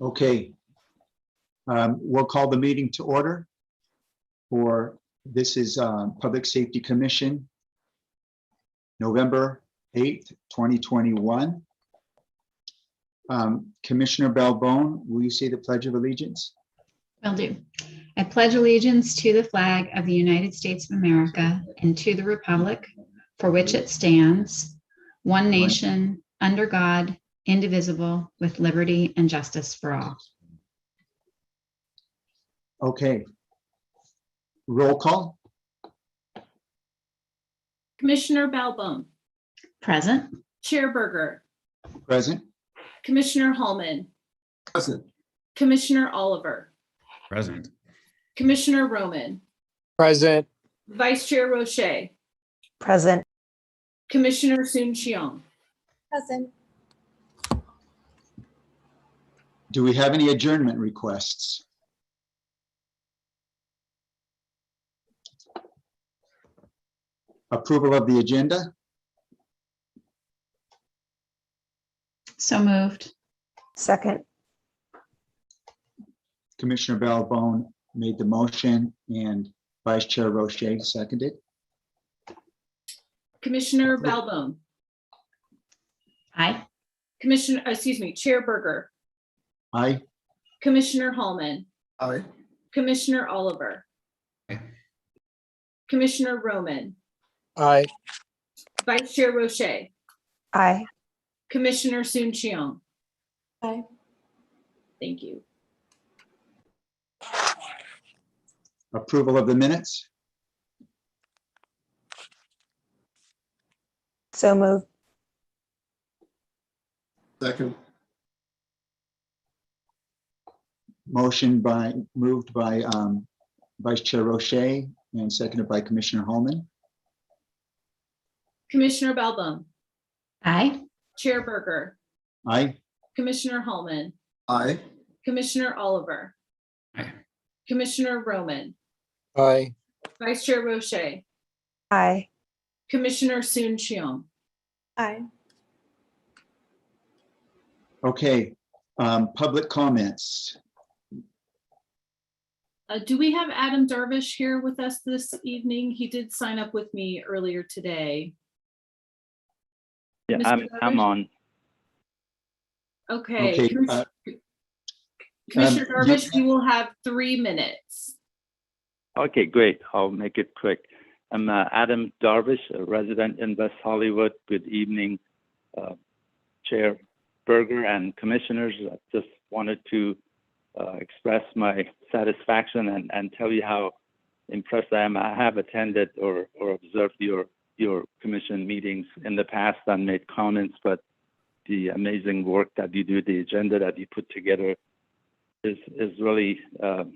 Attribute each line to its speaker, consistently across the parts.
Speaker 1: Okay. We'll call the meeting to order this is Public Safety Commission, November 8th, 2021. Commissioner Balbone, will you say the Pledge of Allegiance?
Speaker 2: Will do. I pledge allegiance to the flag of the United States of America and to the republic for which it stands, one nation, under God, indivisible, with liberty and justice for all.
Speaker 1: Okay. Roll call.
Speaker 3: Commissioner Balbone,
Speaker 2: Present.
Speaker 3: Chair Berger,
Speaker 1: Present.
Speaker 3: Commissioner Hallman,
Speaker 1: Present.
Speaker 3: Commissioner Oliver,
Speaker 4: Present.
Speaker 3: Commissioner Roman,
Speaker 5: Present.
Speaker 3: Vice Chair Roche,
Speaker 6: Present.
Speaker 3: Commissioner Soon Cheong.
Speaker 6: Present.
Speaker 1: Do we have any adjournment requests? Approval of the agenda?
Speaker 2: So moved.
Speaker 6: Second.
Speaker 1: Commissioner Balbone made the motion and Vice Chair Roche seconded.
Speaker 3: Commissioner Balbone,
Speaker 2: Aye.
Speaker 3: Chair Berger,
Speaker 1: Aye.
Speaker 3: Commissioner Hallman,
Speaker 1: Aye.
Speaker 3: Commissioner Oliver,
Speaker 4: Aye.
Speaker 3: Commissioner Roman,
Speaker 5: Aye.
Speaker 3: Vice Chair Roche,
Speaker 6: Aye.
Speaker 3: Commissioner Soon Cheong.
Speaker 6: Aye.
Speaker 3: Thank you.
Speaker 1: Approval of the minutes?
Speaker 6: So moved.
Speaker 1: Second. Moved by Vice Chair Roche and seconded by Commissioner Hallman.
Speaker 3: Commissioner Balbone,
Speaker 2: Aye.
Speaker 3: Chair Berger,
Speaker 1: Aye.
Speaker 3: Commissioner Hallman,
Speaker 1: Aye.
Speaker 3: Commissioner Oliver,
Speaker 4: Aye.
Speaker 3: Commissioner Roman,
Speaker 5: Aye.
Speaker 3: Vice Chair Roche,
Speaker 6: Aye.
Speaker 3: Commissioner Soon Cheong.
Speaker 6: Aye.
Speaker 1: Okay, public comments.
Speaker 3: Do we have Adam Darvish here with us this evening? He did sign up with me earlier today.
Speaker 7: Yeah,
Speaker 3: Mr.
Speaker 7: I'm
Speaker 3: Darvish?
Speaker 7: on.
Speaker 3: Okay.
Speaker 1: Okay,
Speaker 3: Commissioner
Speaker 1: you-
Speaker 3: Darvish, you will have 3 minutes.
Speaker 7: Okay, great. I'll make it quick. I'm Adam Darvish, a resident in West Hollywood. Good evening, Chair Berger and commissioners. I just wanted to express my satisfaction and tell you how impressed I am. I have attended or observed your commission meetings in the past and made comments, but the amazing work that you do, the agenda that you put together is really a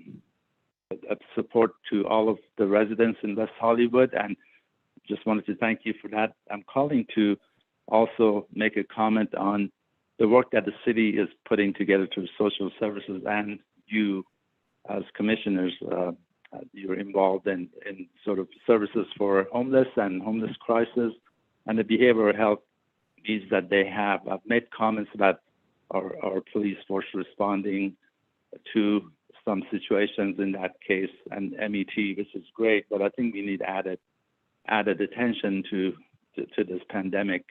Speaker 7: support to all of the residents in West Hollywood, and just wanted to thank you for that. I'm calling to also make a comment on the work that the city is putting together through social services, and you as commissioners, you're involved in sort of services for homeless and homeless crisis and the behavioral health needs that they have. I've made comments about our police force responding to some situations in that case and MET, which is great, but I think we need added attention to this pandemic,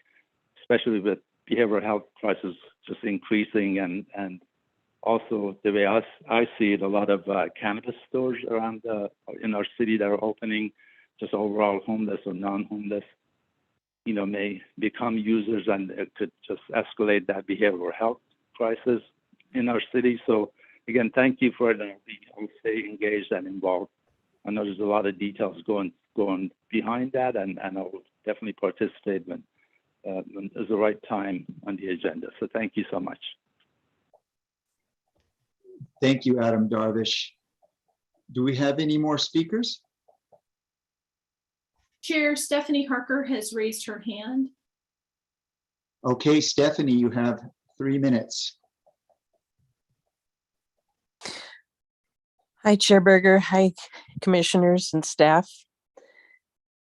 Speaker 7: especially with behavioral health crisis just increasing, and also the way I see it, a lot of cannabis stores around in our city that are opening, just overall homeless or non-homeless, may become users, and it could just escalate that behavioral health crisis in our city. So again, thank you for it. I'll stay engaged and involved. I know there's a lot of details going behind that, and I will definitely participate when there's the right time on the agenda. So thank you so much.
Speaker 1: Thank you, Adam Darvish. Do we have any more speakers?
Speaker 3: Chair Stephanie Harker has raised her hand.
Speaker 1: Okay, Stephanie, you have 3 minutes.
Speaker 6: Hi, Chair Berger. Hi, commissioners and staff.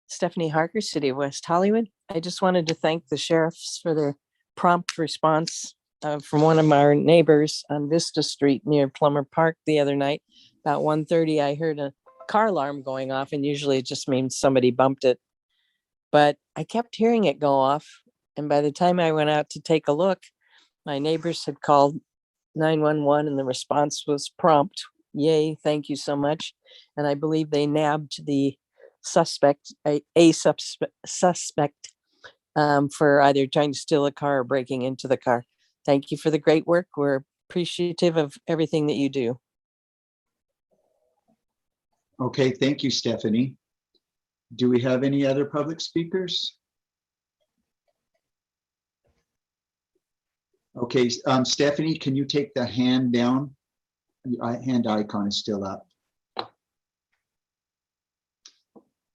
Speaker 6: Stephanie Harker, City of West Hollywood. I just wanted to thank the sheriffs for their prompt response from one of our neighbors on Vista Street near Plummer Park the other night. About 1:30, I heard a car alarm going off, and usually it just means somebody bumped it. But I kept hearing it go off. And by the time I went out to take a look, my neighbors had called 911 and the response was prompt. Yay, thank you so much. And I believe they nabbed the suspect, suspect for either trying to steal a car or breaking into the car. Thank you for the great work. We're appreciative of everything that you do.
Speaker 1: Okay, thank you, Stephanie. Do we have any other public speakers? Okay, Stephanie, can you take the hand down? Hand icon is still up.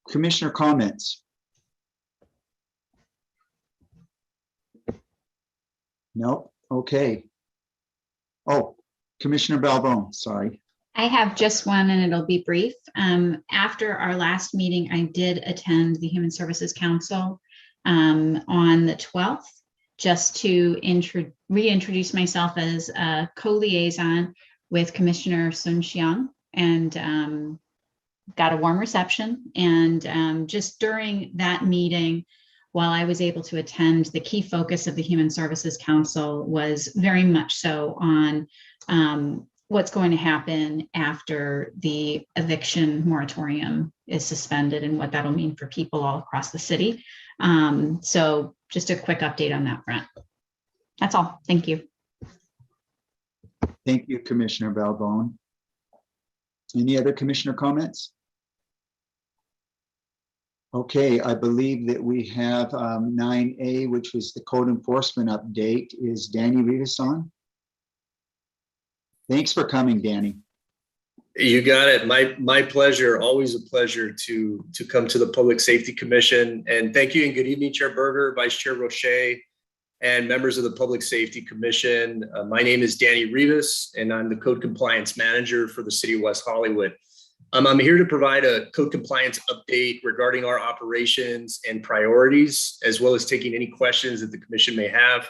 Speaker 1: Commissioner comments? No, okay. Oh, Commissioner Balbone, sorry.
Speaker 2: I have just one and it'll be brief. After our last meeting, I did attend the Human Services Council on the 12th, just to reintroduce myself as a co-liaison with Commissioner Sun Xiang, and got a warm reception. And just during that meeting, while I was able to attend, the key focus of the Human Services Council was very much so on what's going to happen after the eviction moratorium is suspended and what that'll mean for people all across the city. So just a quick update on that front. That's all. Thank you.
Speaker 1: Thank you, Commissioner Balbone. Any other commissioner comments? Okay, I believe that we have 9A, which was the code enforcement update. Is Danny Rivas on? Thanks for coming, Danny.
Speaker 4: You got it. My pleasure. Always a pleasure to come to the Public Safety Commission. And thank you and good evening, Chair Berger, Vice Chair Roche, and members of the Public Safety Commission. My name is Danny Rivas, and I'm the Code Compliance Manager for the City of West Hollywood. I'm here to provide a code compliance update regarding our operations and priorities, as well as taking any questions that the Commission may have.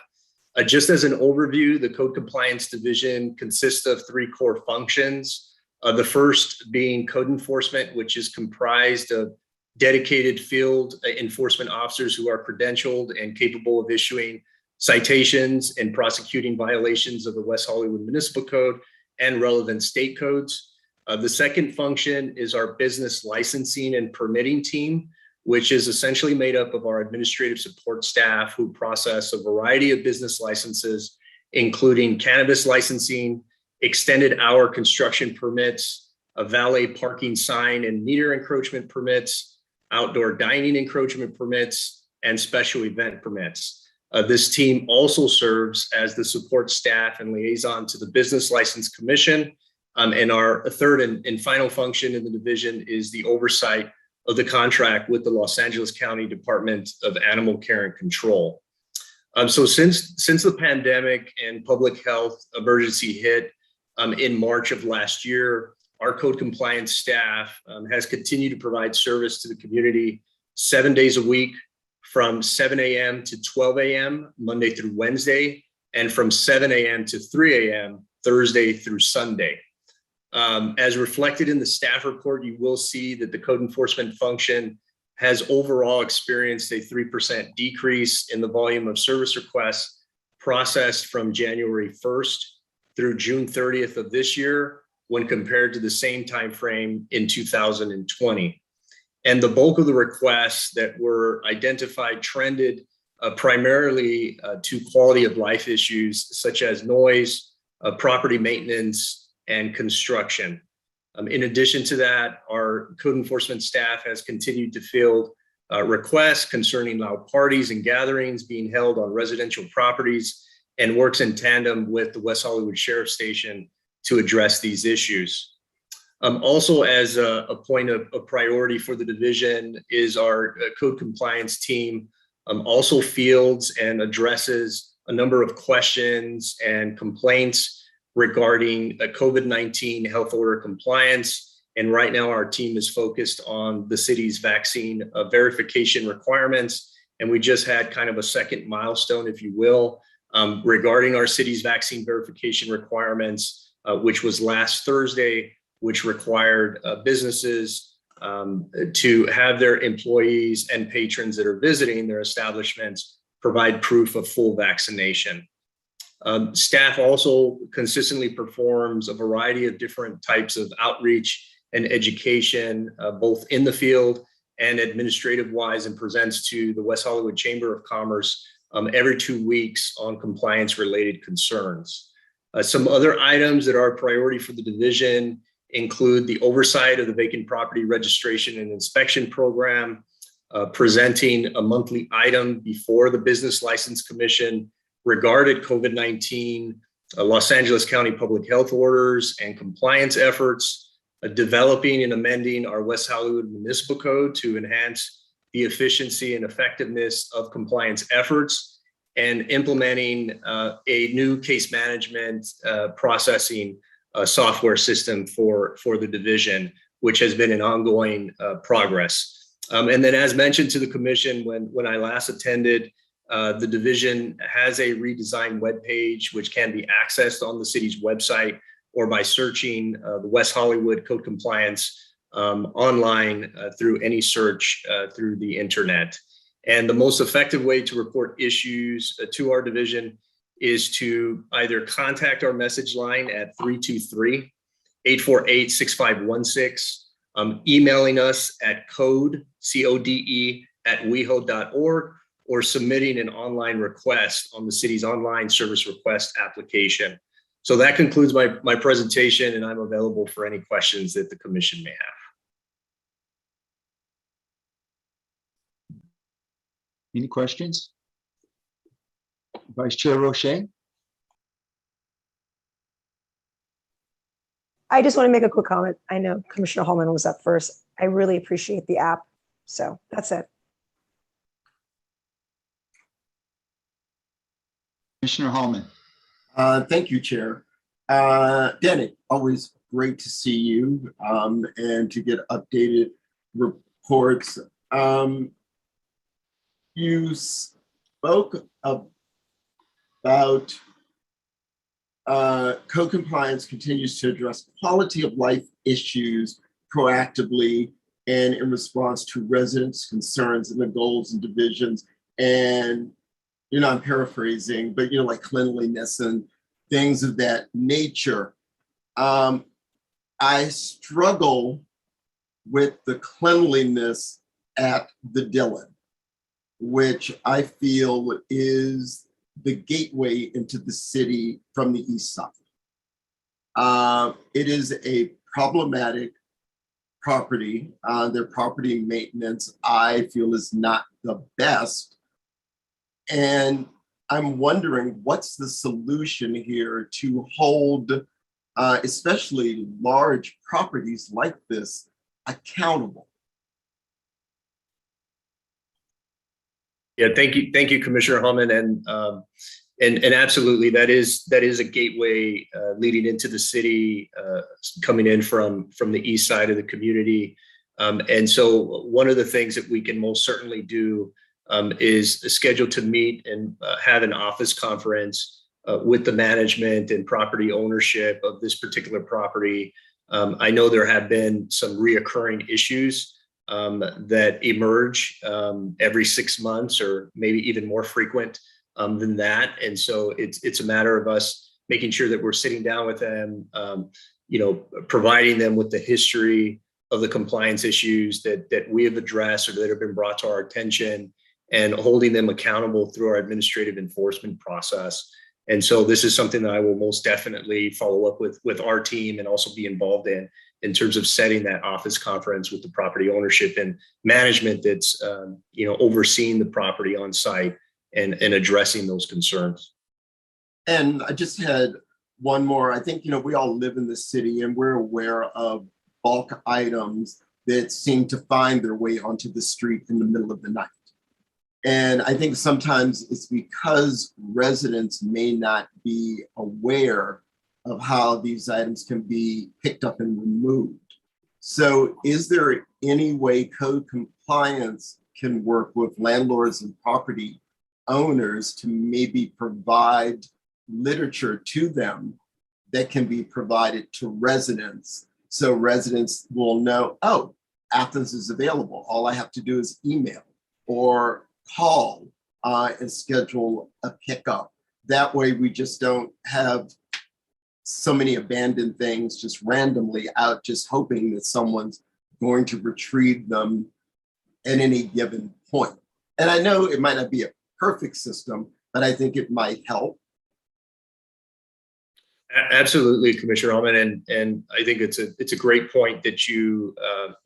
Speaker 4: Just as an overview, the Code Compliance Division consists of three core functions. The first being code enforcement, which is comprised of dedicated field enforcement officers who are credentialed and capable of issuing citations and prosecuting violations of the West Hollywood Municipal Code and relevant state codes. The second function is our business licensing and permitting team, which is essentially made up of our administrative support staff who process a variety of business licenses, including cannabis licensing, extended hour construction permits, a valet parking sign and meter encroachment permits, outdoor dining encroachment permits, and special event permits. This team also serves as the support staff and liaison to the Business License Commission. And our third and final function in the division is the oversight of the contract with the Los Angeles County Department of Animal Care and Control. So since the pandemic and public health emergency hit in March of last year, our code compliance staff has continued to provide service to the community 7 days a week, from 7 a.m. to 12 a.m. Monday through Wednesday, and from 7 a.m. to 3 a.m. Thursday through Sunday. As reflected in the staff report, you will see that the code enforcement function has overall experienced a 3% decrease in the volume of service requests processed from January 1st through June 30th of this year when compared to the same time frame in 2020. And the bulk of the requests that were identified trended primarily to quality of life issues such as noise, property maintenance, and construction. In addition to that, our code enforcement staff has continued to field requests concerning loud parties and gatherings being held on residential properties and works in tandem with the West Hollywood Sheriff's Station to address these issues. Also, as a point of priority for the division is our code compliance team also fields and addresses a number of questions and complaints regarding COVID-19 health order compliance. And right now our team is focused on the city's vaccine verification requirements. And we just had kind of a second milestone, if you will, regarding our city's vaccine verification requirements, which was last Thursday, which required businesses to have their employees and patrons that are visiting their establishments provide proof of full vaccination. Staff also consistently performs a variety of different types of outreach and education, both in the field and administrative wise, and presents to the West Hollywood Chamber of Commerce every 2 weeks on compliance related concerns. Some other items that are a priority for the division include the oversight of the vacant property registration and inspection program, presenting a monthly item before the Business License Commission regarding COVID-19, Los Angeles County public health orders and compliance efforts, developing and amending our West Hollywood Municipal Code to enhance the efficiency and effectiveness of compliance efforts, and implementing a new case management processing software system for the division, which has been an ongoing progress. And then, as mentioned to the commission when I last attended, the division has a redesigned webpage which can be accessed on the city's website or by searching the West Hollywood Code Compliance online through any search through the internet. And the most effective way to report issues to our division is to either contact our message line at 323-848-6516, emailing us at code, C-O-D-E, at weho.org, or submitting an online request on the city's online service request application. So that concludes my presentation, and I'm available for any questions that the commission may have.
Speaker 1: Any questions? Vice Chair Roche?
Speaker 8: I just want to make a quick comment. I know Commissioner Holman was up first. I really appreciate the app. So that's it.
Speaker 1: Commissioner Holman?
Speaker 9: Thank you, Chair. Danny, always great to see you and to get updated reports. You spoke about code compliance continues to address quality of life issues proactively and in response to residents' concerns and the goals and divisions. And, I'm paraphrasing, but, like cleanliness and things of that nature. I struggle with the cleanliness at the Dillon, which I feel is the gateway into the city from the east side. It is a problematic property. Their property maintenance, I feel, is not the best. And I'm wondering what's the solution here to hold, especially large properties like this, accountable.
Speaker 4: Yeah, thank you, Commissioner Holman, and absolutely, that is a gateway leading into the city, coming in from the east side of the community, and so one of the things that we can most certainly do is schedule to meet and have an office conference with the management and property ownership of this particular property. I know there have been some reoccurring issues that emerge every 6 months, or maybe even more frequent than that. And so it's a matter of us making sure that we're sitting down with them, providing them with the history of the compliance issues that we have addressed or that have been brought to our attention, and holding them accountable through our administrative enforcement process. And so this is something that I will most definitely follow up with our team and also be involved in terms of setting that office conference with the property ownership and management that's overseeing the property on site and addressing those concerns.
Speaker 9: And I just had one more. I think, we all live in the city and we're aware of bulk items that seem to find their way onto the street in the middle of the night. And I think sometimes it's because residents may not be aware of how these items can be picked up and removed. So is there any way code compliance can work with landlords and property owners to maybe provide literature to them that can be provided to residents. So residents will know, oh, Athens is available. All I have to do is email or call and schedule a pickup. That way we just don't have so many abandoned things just randomly out, just hoping that someone's going to retrieve them at any given point. And I know it might not be a perfect system, but I think it might help.
Speaker 4: Absolutely, Commissioner Ullman, and I think it's a great point that you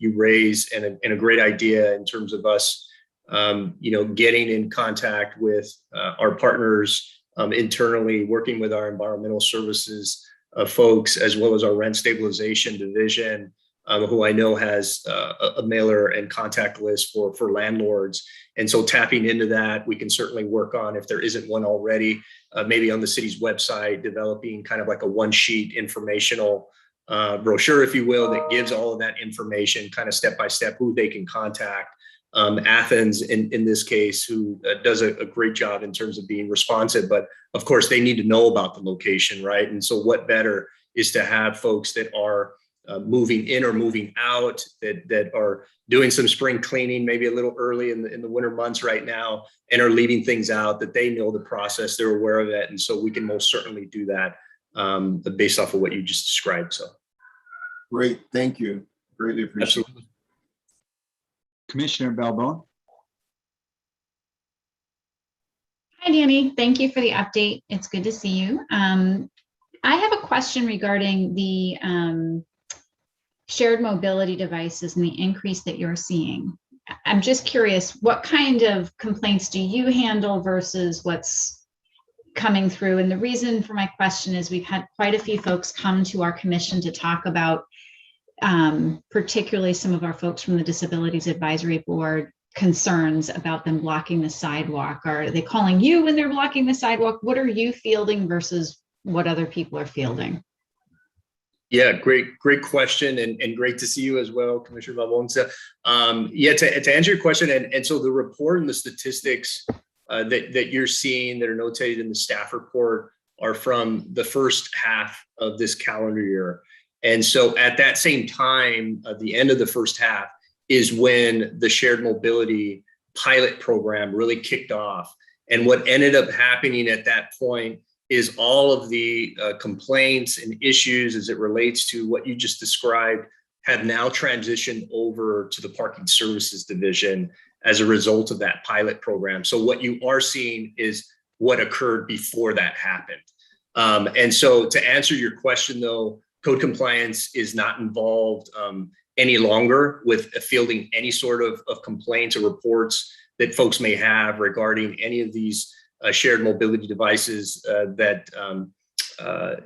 Speaker 4: raise, and a great idea in terms of us, getting in contact with our partners internally, working with our environmental services folks, as well as our rent stabilization division, who I know has a mailer and contact list for landlords. And so tapping into that, we can certainly work on, if there isn't one already, maybe on the city's website, developing kind of like a one-sheet informational brochure, if you will, that gives all of that information kind of step by step, who they can contact. Athens, in this case, who does a great job in terms of being responsive, but of course they need to know about the location, right? And so what better is to have folks that are moving in or moving out, that are doing some spring cleaning, maybe a little early in the winter months right now, and are leaving things out, that they know the process, they're aware of it. And so we can most certainly do that based off of what you just described. So
Speaker 9: Great, thank you. Greatly appreciate it.
Speaker 4: absolutely.
Speaker 1: Commissioner Balbone.
Speaker 2: Hi, Danny. Thank you for the update. It's good to see you. I have a question regarding the shared mobility devices and the increase that you're seeing. I'm just curious, what kind of complaints do you handle versus what's coming through? And the reason for my question is we've had quite a few folks come to our commission to talk about, particularly some of our folks from the Disabilities Advisory Board, concerns about them blocking the sidewalk. Are they calling you when they're blocking the sidewalk? What are you fielding versus what other people are fielding?
Speaker 4: Yeah, great question, and great to see you as well, Commissioner Valmonza. To answer your question, and so the report and the statistics that you're seeing that are notated in the staff report are from the first half of this calendar year. And so at that same time, at the end of the first half, is when the shared mobility pilot program really kicked off. And what ended up happening at that point is all of the complaints and issues as it relates to what you just described have now transitioned over to the Parking Services Division as a result of that pilot program. So what you are seeing is what occurred before that happened. And so to answer your question though, code compliance is not involved any longer with fielding any sort of complaints or reports that folks may have regarding any of these shared mobility devices that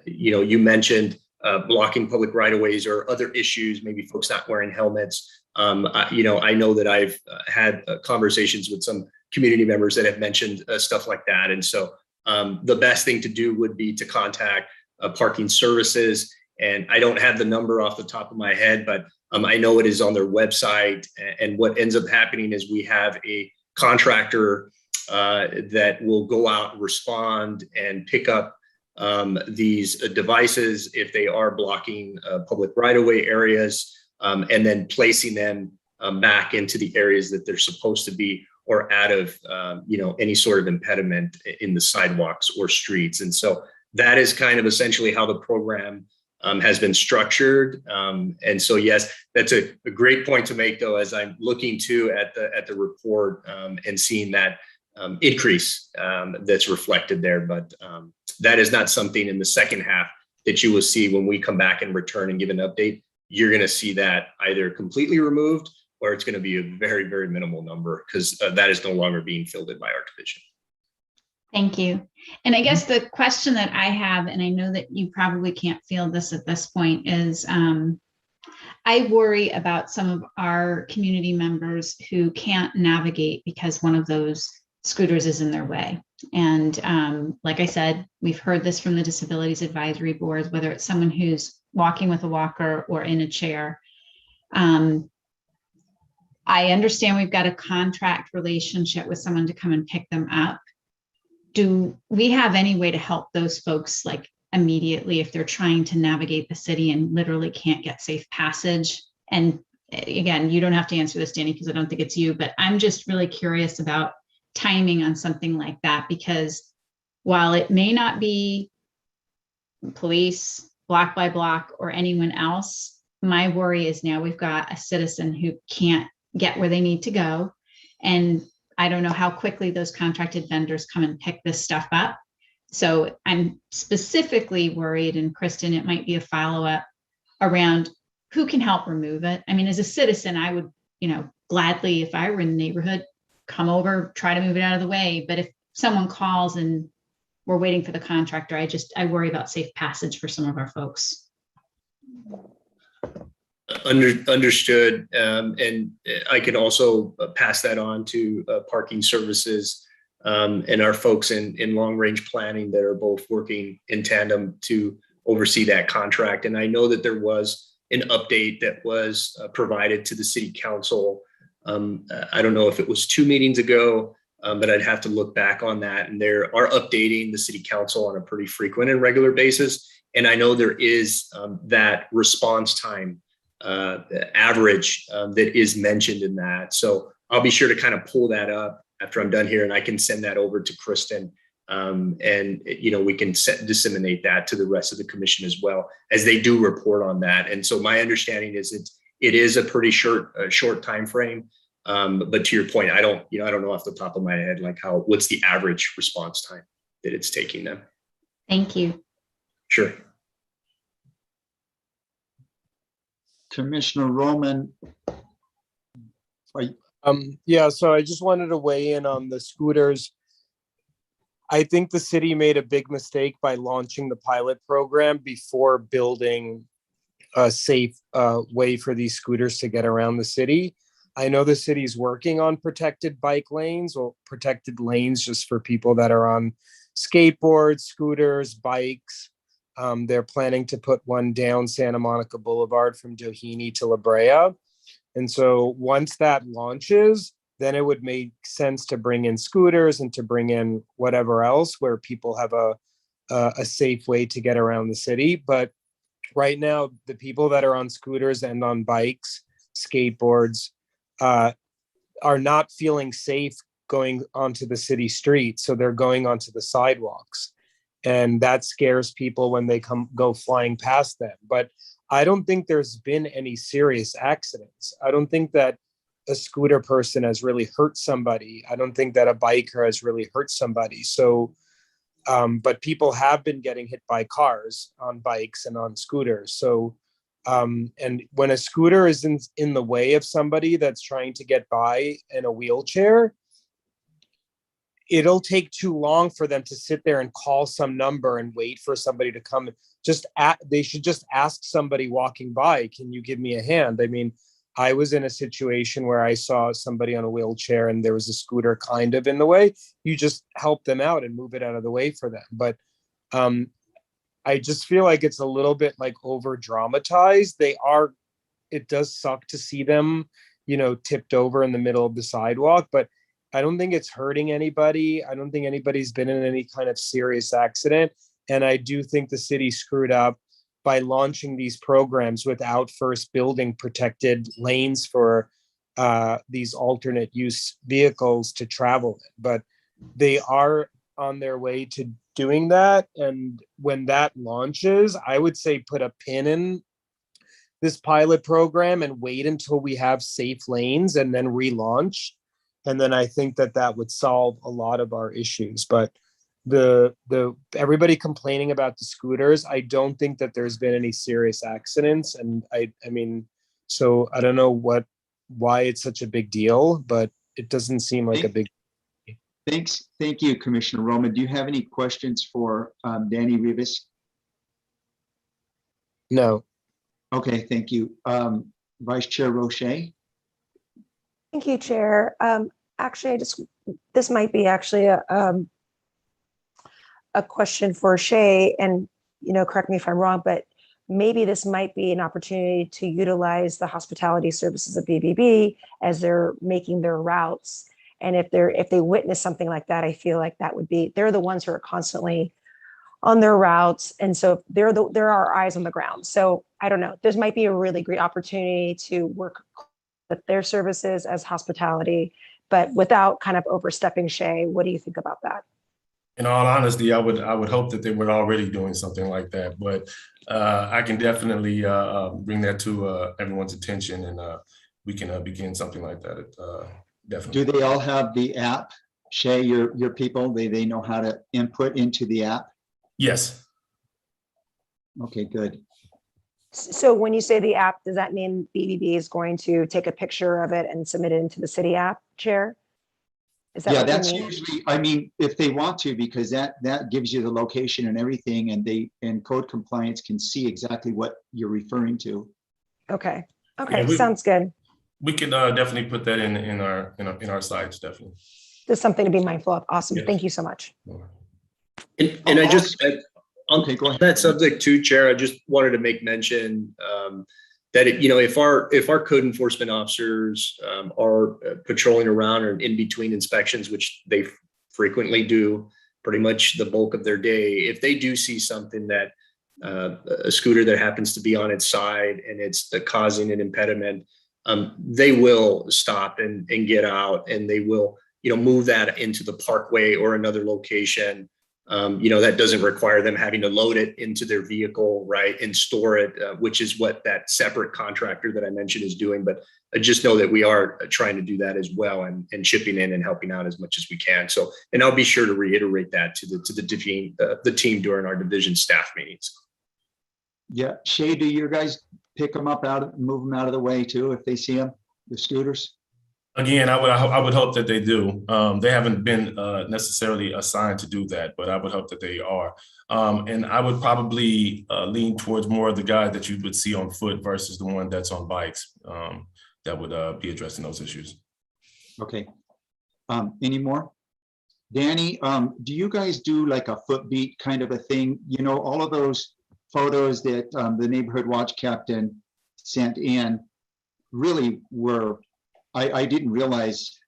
Speaker 4: you mentioned, blocking public right-of-ways or other issues, maybe folks not wearing helmets. I know that I've had conversations with some community members that have mentioned stuff like that. And so the best thing to do would be to contact Parking Services. And I don't have the number off the top of my head, but I know it is on their website. And what ends up happening is we have a contractor that will go out and respond and pick up these devices if they are blocking public right-of-way areas, and then placing them back into the areas that they're supposed to be, or out of any sort of impediment in the sidewalks or streets. And so that is kind of essentially how the program has been structured. And so, yes, that's a great point to make, though, as I'm looking too at the report and seeing that increase that's reflected there. But that is not something in the second half that you will see when we come back and return and give an update. You're going to see that either completely removed, or it's going to be a very, very minimal number, because that is no longer being fielded by our division.
Speaker 2: Thank you. And I guess the question that I have, and I know that you probably can't field this at this point, is I worry about some of our community members who can't navigate because one of those scooters is in their way. And like I said, we've heard this from the Disabilities Advisory Board, whether it's someone who's walking with a walker or in a chair. I understand we've got a contract relationship with someone to come and pick them up. do we have any way to help those folks like immediately if they're trying to navigate the city and literally can't get safe passage? And again, you don't have to answer this, Danny, because I don't think it's you, but I'm just really curious about timing on something like that, because while it may not be police, block by block, or anyone else, my worry is now we've got a citizen who can't get where they need to go. And I don't know how quickly those contracted vendors come and pick this stuff up. So I'm specifically worried, and Kristen, it might be a follow-up around who can help remove it. I mean, as a citizen, I would, gladly, if I were in the neighborhood, come over, try to move it out of the way. But if someone calls and we're waiting for the contractor, I worry about safe passage for some of our folks.
Speaker 4: Understood. And I can also pass that on to parking services and our folks in long range planning that are both working in tandem to oversee that contract. And I know that there was an update that was provided to the city council. I don't know if it was 2 meetings ago, but I'd have to look back on that. And they are updating the city council on a pretty frequent and regular basis. And I know there is that response time average that is mentioned in that. So I'll be sure to kind of pull that up after I'm done here, and I can send that over to Kristen. And we can disseminate that to the rest of the commission as well, as they do report on that. And so my understanding is it is a pretty short time frame. But to your point, I don't know off the top of my head what's the average response time that it's taking them.
Speaker 2: Thank you.
Speaker 4: Sure.
Speaker 1: Commissioner Roman.
Speaker 5: Yeah, so I just wanted to weigh in on the scooters. I think the city made a big mistake by launching the pilot program before building a safe way for these scooters to get around the city. I know the city's working on protected bike lanes, or protected lanes just for people that are on skateboards, scooters, bikes. They're planning to put one down Santa Monica Boulevard from Doheny to La Brea. And so once that launches, then it would make sense to bring in scooters and to bring in whatever else where people have a safe way to get around the city. But right now, the people that are on scooters and on bikes, skateboards, are not feeling safe going onto the city streets. So they're going onto the sidewalks. And that scares people when they go flying past them. But I don't think there's been any serious accidents. I don't think that a scooter person has really hurt somebody. I don't think that a biker has really hurt somebody. So, but people have been getting hit by cars on bikes and on scooters. So, and when a scooter is in the way of somebody that's trying to get by in a wheelchair, it'll take too long for them to sit there and call some number and wait for somebody to come. They should just ask somebody walking by, can you give me a hand? I mean, I was in a situation where I saw somebody on a wheelchair and there was a scooter kind of in the way. You just help them out and move it out of the way for them. But I just feel like it's a little bit like over dramatized. It does suck to see them, tipped over in the middle of the sidewalk, but I don't think it's hurting anybody. I don't think anybody's been in any kind of serious accident. And I do think the city screwed up by launching these programs without first building protected lanes for these alternate use vehicles to travel in. But they are on their way to doing that. And when that launches, I would say put a pin in this pilot program and wait until we have safe lanes and then relaunch. And then I think that would solve a lot of our issues. But the everybody complaining about the scooters, I don't think that there's been any serious accidents. And I mean, so I don't know why it's such a big deal, but it doesn't seem like a big.
Speaker 1: Thanks. Thank you, Commissioner Roman. Do you have any questions for Danny Rivas?
Speaker 5: No.
Speaker 1: Okay, thank you. Vice Chair Roche.
Speaker 8: Thank you, Chair. Actually, this might be actually a question for Shay, and correct me if I'm wrong, but maybe this might be an opportunity to utilize the hospitality services of BBB as they're making their routes And if they witness something like that, I feel like they're the ones who are constantly on their routes. And so they're our eyes on the ground. So I don't know, this might be a really great opportunity to work with their services as hospitality, but without kind of overstepping. Shay, what do you think about that?
Speaker 10: In all honesty, I would hope that they were already doing something like that, but I can definitely bring that to everyone's attention, and we can begin something like that. Definitely.
Speaker 1: Do they all have the app? Shay, your people, they know how to input into the app?
Speaker 10: Yes.
Speaker 1: Okay, good.
Speaker 8: So when you say the app, does that mean BBB is going to take a picture of it and submit it into the city app, Chair? Is that
Speaker 1: Yeah,
Speaker 8: what you
Speaker 1: that's
Speaker 8: mean?
Speaker 1: usually, I mean, if they want to, because that gives you the location and everything, and code compliance can see exactly what you're referring to.
Speaker 8: Okay.
Speaker 10: Yeah,
Speaker 8: Sounds good.
Speaker 10: We can definitely put that in our sites, definitely.
Speaker 8: Just something to be mindful of. Awesome.
Speaker 10: Yes.
Speaker 8: Thank you so much.
Speaker 4: And I just, on
Speaker 1: Okay, go ahead.
Speaker 4: that subject too, Chair, I just wanted to make mention that, if our code enforcement officers are patrolling around or in between inspections, which they frequently do pretty much the bulk of their day, if they do see something that a scooter that happens to be on its side and it's causing an impediment, they will stop and get out, and they will, move that into the parkway or another location. That doesn't require them having to load it into their vehicle, right, and store it, which is what that separate contractor that I mentioned is doing. But just know that we are trying to do that as well, and chipping in and helping out as much as we can. So, and I'll be sure to reiterate that to the team during our division staff meetings.
Speaker 1: Yeah, Shay, do you guys pick them up move them out of the way too if they see them, the scooters?
Speaker 10: Again, I would hope that they do. They haven't been necessarily assigned to do that, but I would hope that they are. And I would probably lean towards more of the guy that you would see on foot versus the one that's on bikes that would be addressing those issues.
Speaker 1: Okay. Any more? Danny, do you guys do like a footbeat kind of a thing? All of those photos that the neighborhood watch captain sent in really were, I didn't realize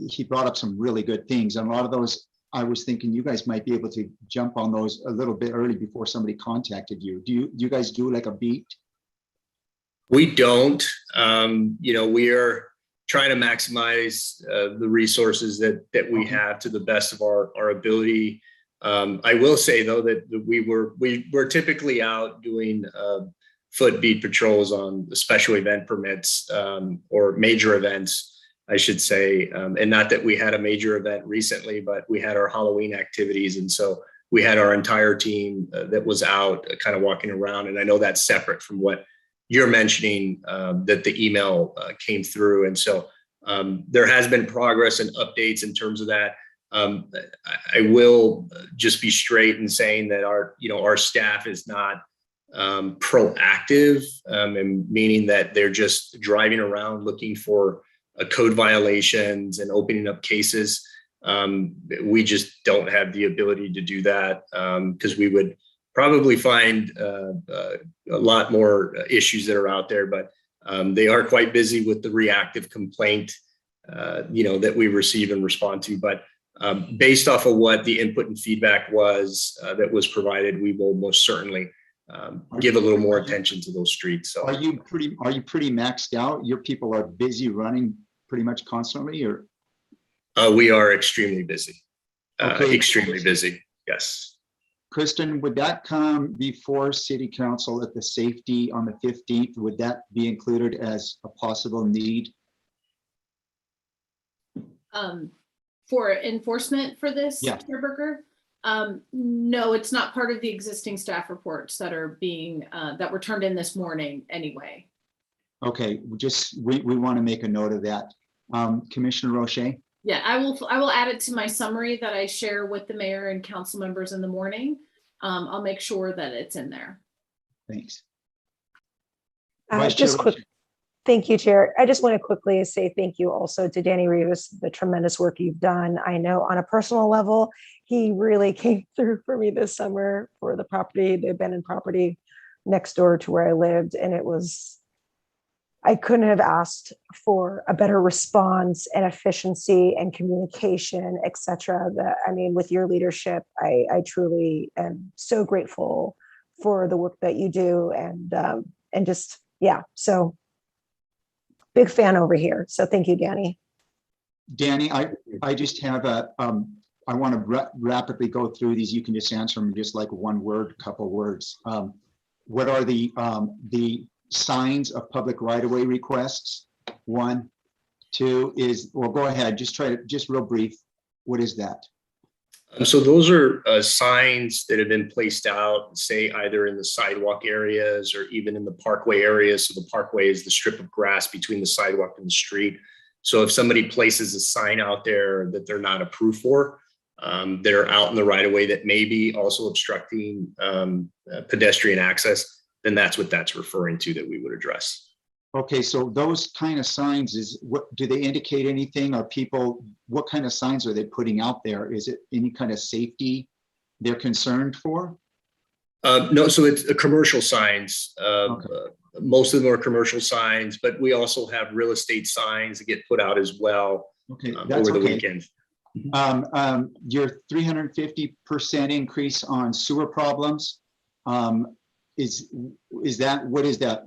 Speaker 1: he brought up some really good things. And a lot of those, I was thinking you guys might be able to jump on those a little bit early before somebody contacted you. Do you guys do like a beat?
Speaker 4: We don't. We are trying to maximize the resources that we have to the best of our ability. I will say though that we were typically out doing foot beat patrols on special event permits or major events, I should say. And not that we had a major event recently, but we had our Halloween activities. And so we had our entire team that was out kind of walking around. And I know that's separate from what you're mentioning, that the email came through. And so there has been progress and updates in terms of that. I will just be straight in saying that our staff is not proactive, and meaning that they're just driving around looking for code violations and opening up cases. We just don't have the ability to do that because we would probably find a lot more issues that are out there, but they are quite busy with the reactive complaint, that we receive and respond to. But based off of what the input and feedback was that was provided, we will most certainly give a little more attention to those streets. So
Speaker 1: Are you pretty maxed out? Your people are busy running pretty much constantly, or?
Speaker 4: we are extremely busy,
Speaker 1: Okay.
Speaker 4: extremely busy. Yes.
Speaker 1: Kristen, would that come before city council at the safety on the 15th? Would that be included as a possible need?
Speaker 3: For enforcement for this,
Speaker 1: Yeah.
Speaker 3: Chair Berger? No, it's not part of the existing staff reports that are being, that were turned in this morning anyway.
Speaker 1: Okay, we want to make a note of that. Commissioner Roche?
Speaker 3: Yeah, I will add it to my summary that I share with the mayor and council members in the morning. I'll make sure that it's in there.
Speaker 1: Thanks.
Speaker 8: Just quick. Thank you, Chair. I just want to quickly say thank you also to Danny Rivas, the tremendous work you've done. I know on a personal level, he really came through for me this summer for the property, the abandoned property next door to where I lived. And I couldn't have asked for a better response and efficiency and communication, et cetera. I mean, with your leadership, I truly am so grateful for the work that you do, and just, yeah, so big fan over here. So thank you, Danny.
Speaker 1: Danny, I just have I want to rapidly go through these. You can just answer them just like one word, couple words. What are the signs of public right-of-way requests? 1, 2 is, well, go ahead, just real brief. What is that?
Speaker 4: So those are signs that have been placed out, say either in the sidewalk areas or even in the parkway areas. So the parkway is the strip of grass between the sidewalk and the street. So if somebody places a sign out there that they're not approved for, that are out in the right of way that may be also obstructing pedestrian access, then that's what that's referring to that we would address.
Speaker 1: Okay, so those kind of signs, what do they indicate anything? Are people, what kind of signs are they putting out there? Is it any kind of safety they're concerned for?
Speaker 4: No, so it's commercial signs.
Speaker 1: Okay.
Speaker 4: Most of them are commercial signs, but we also have real estate signs that get put out as well.
Speaker 1: Okay,
Speaker 4: over the weekend.
Speaker 1: Your 350% increase on sewer problems, is that, what is that?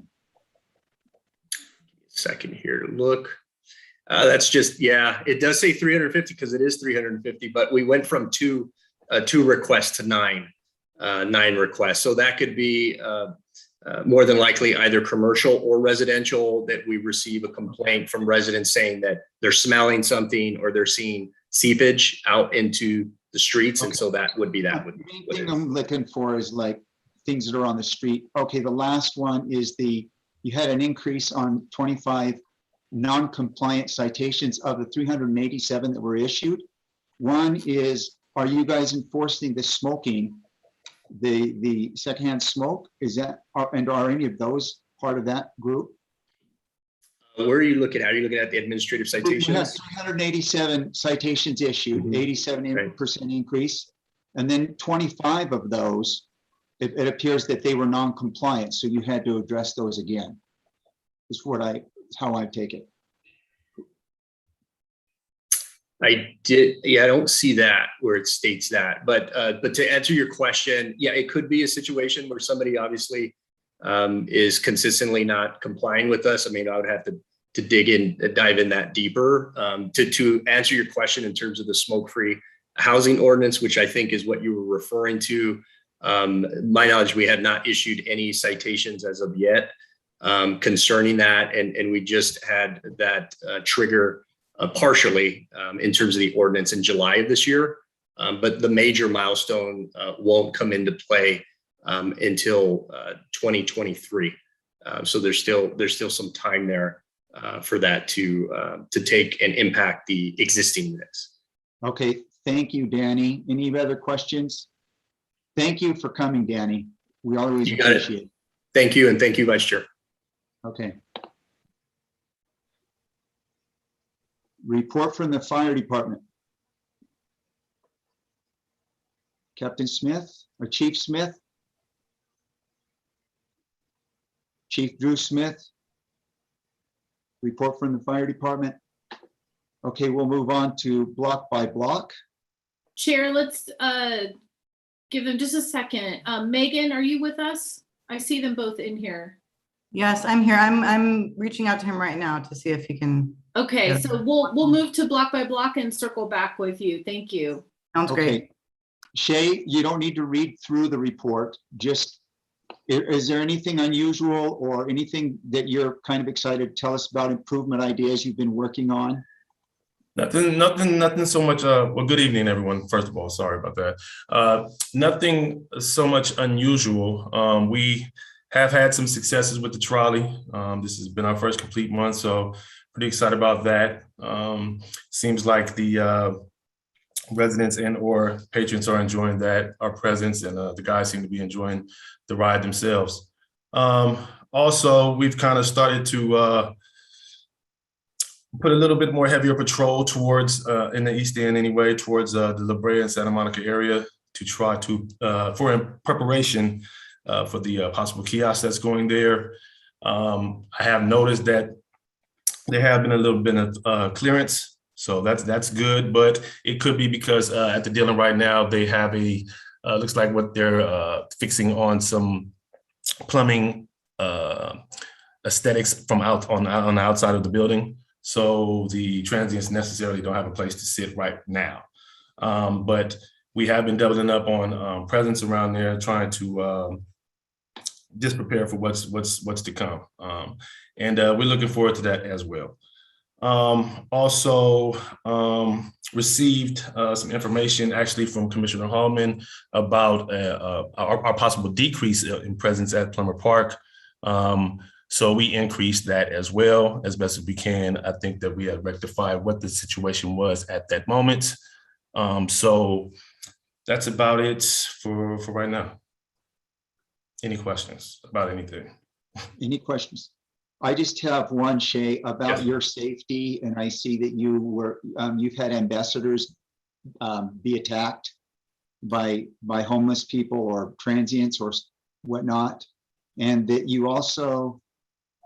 Speaker 4: Second here to look. That's just, yeah, it does say 350 because it is 350, but we went from two requests to nine requests. So that could be more than likely either commercial or residential, that we receive a complaint from residents saying that they're smelling something or they're seeing seepage out into the streets. Okay. And so that would be that.
Speaker 1: The main thing I'm looking for is like things that are on the street. Okay, the last one is you had an increase on 25 non-compliant citations of the 387 that were issued. One is, are you guys enforcing the smoking, the secondhand smoke? Is that, and are any of those part of that group?
Speaker 4: Where are you looking at? Are you looking at the administrative citations?
Speaker 1: We have 387 citations issued, 87% increase. And then 25 of those, it appears that they were non-compliant. So you had to address those again. Is how I take it.
Speaker 4: I did. Yeah, I don't see that where it states that, but to answer your question, yeah, it could be a situation where somebody obviously is consistently not complying with us. I mean, I would have to dive in that deeper. To answer your question in terms of the smoke-free housing ordinance, which I think is what you were referring to, my knowledge, we have not issued any citations as of yet concerning that, and we just had that trigger partially in terms of the ordinance in July of this year, but the major milestone won't come into play until 2023. So there's still some time there for that to take and impact the existing units.
Speaker 1: Okay, thank you, Danny. Any other questions? Thank you for coming, Danny. We always appreciate it.
Speaker 4: Thank you, and thank you, Vice Chair.
Speaker 1: Okay. Report from the fire department. Captain Smith or Chief Smith? Chief Drew Smith? Report from the fire department. Okay, we'll move on to block by block.
Speaker 3: Chair, let's give them just a second. Megan, are you with us? I see them both in here.
Speaker 11: Yes, I'm here. I'm reaching out to him right now to see if he can.
Speaker 3: Okay, so we'll move to block by block and circle back with you. Thank you.
Speaker 11: Sounds great.
Speaker 1: Shay, you don't need to read through the report. Just, is there anything unusual or anything that you're kind of excited to tell us about improvement ideas you've been working on?
Speaker 10: Nothing so much. Well, good evening, everyone. First of all, sorry about that. Nothing so much unusual. We have had some successes with the trolley. This has been our first complete month, so pretty excited about that. Seems like the residents and or patrons are enjoying that, our presence, and the guys seem to be enjoying the ride themselves. Also, we've kind of started to put a little bit more heavier patrol towards, in the East End anyway, towards the La Brea and Santa Monica area to try to, for preparation for the possible kiosk that's going there. I have noticed that there have been a little bit of clearance, so that's good, but it could be because at the dealer right now, they have looks like what they're fixing on some plumbing aesthetics from on the outside of the building. So the transients necessarily don't have a place to sit right now. But we have been doubling up on presence around there, trying to just prepare for what's to come. And we're looking forward to that as well. Also received some information actually from Commissioner Hallman about our possible decrease in presence at Plummer Park. So we increased that as well as best as we can. I think that we had rectified what the situation was at that moment. So that's about it for right now. Any questions about anything?
Speaker 1: Any questions? I just have one, Shay, about
Speaker 10: Yes.
Speaker 1: your safety, and I see that you've had ambassadors be attacked by homeless people or transients or whatnot, and that you also,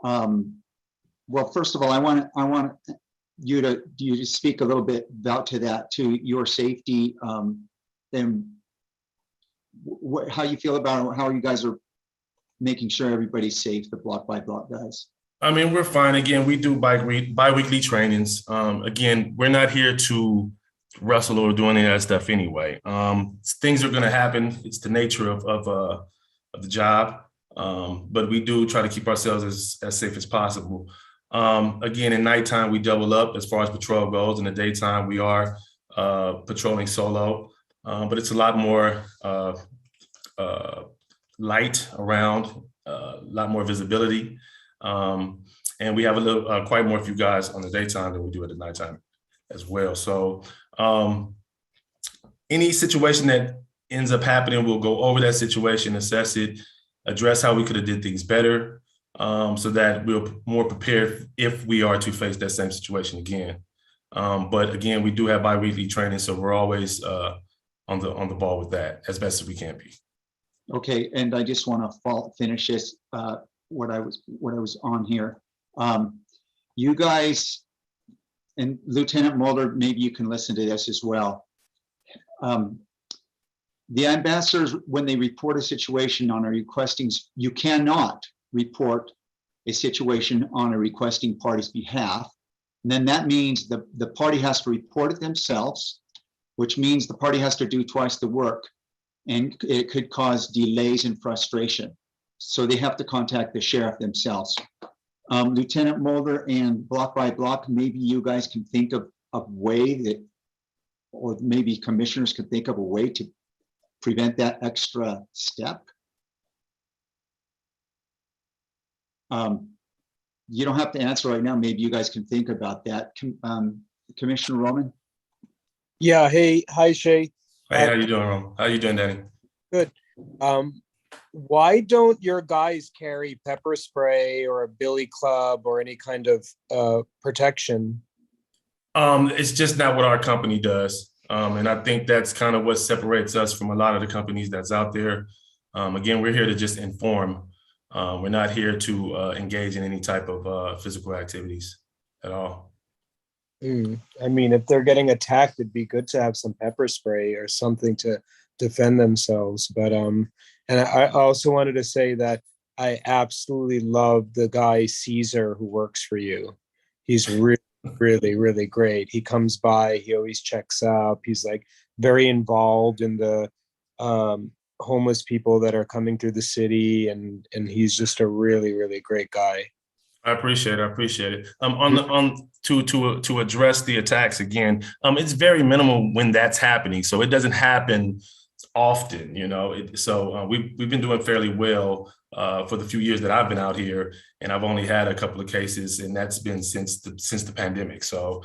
Speaker 1: well, first of all, I want you to speak a little bit about to your safety, and how you feel about it, how you guys are making sure everybody's safe, the block by block guys.
Speaker 10: I mean, we're fine. Again, we do bi-weekly trainings. Again, we're not here to wrestle or do any of that stuff anyway. Things are going to happen. It's the nature of the job. But we do try to keep ourselves as safe as possible. Again, at nighttime, we double up as far as patrol goes. In the daytime, we are patrolling solo, but it's a lot more light around, a lot more visibility. And we have quite more few guys on the daytime than we do at the nighttime as well. So any situation that ends up happening, we'll go over that situation, assess it, address how we could have did things better, so that we're more prepared if we are to face that same situation again. But again, we do have bi-weekly training, so we're always on the ball with that as best as we can be.
Speaker 1: Okay, and I just want to finish this, what I was on here. You guys, and Lieutenant Mulder, maybe you can listen to this as well. The ambassadors, when they report a situation on a requesting, you cannot report a situation on a requesting party's behalf. And then that means the party has to report it themselves, which means the party has to do twice the work, and it could cause delays and frustration. So they have to contact the sheriff themselves. Lieutenant Mulder and block by block, maybe you guys can think of a way that, or maybe commissioners could think of a way to prevent that extra step. You don't have to answer right now. Maybe you guys can think about that. Commissioner Roman?
Speaker 5: Yeah, hey, hi, Shay.
Speaker 10: Hey, how you doing, Ron? How you doing, Danny?
Speaker 5: Good. Why don't your guys carry pepper spray or a billy club or any kind of protection?
Speaker 10: It's just not what our company does. And I think that's kind of what separates us from a lot of the companies that's out there. Again, we're here to just inform. We're not here to engage in any type of physical activities at all.
Speaker 5: I mean, if they're getting attacked, it'd be good to have some pepper spray or something to defend themselves. But and I also wanted to say that I absolutely love the guy Caesar who works for you. He's really great. He comes by, he always checks up. He's like very involved in the homeless people that are coming through the city, and he's just a really great guy.
Speaker 10: I appreciate it. To address the attacks again, it's very minimal when that's happening. So it doesn't happen often, you know. We've been doing fairly well for the few years that I've been out here, and I've only had a couple of cases, and that's been since the pandemic. So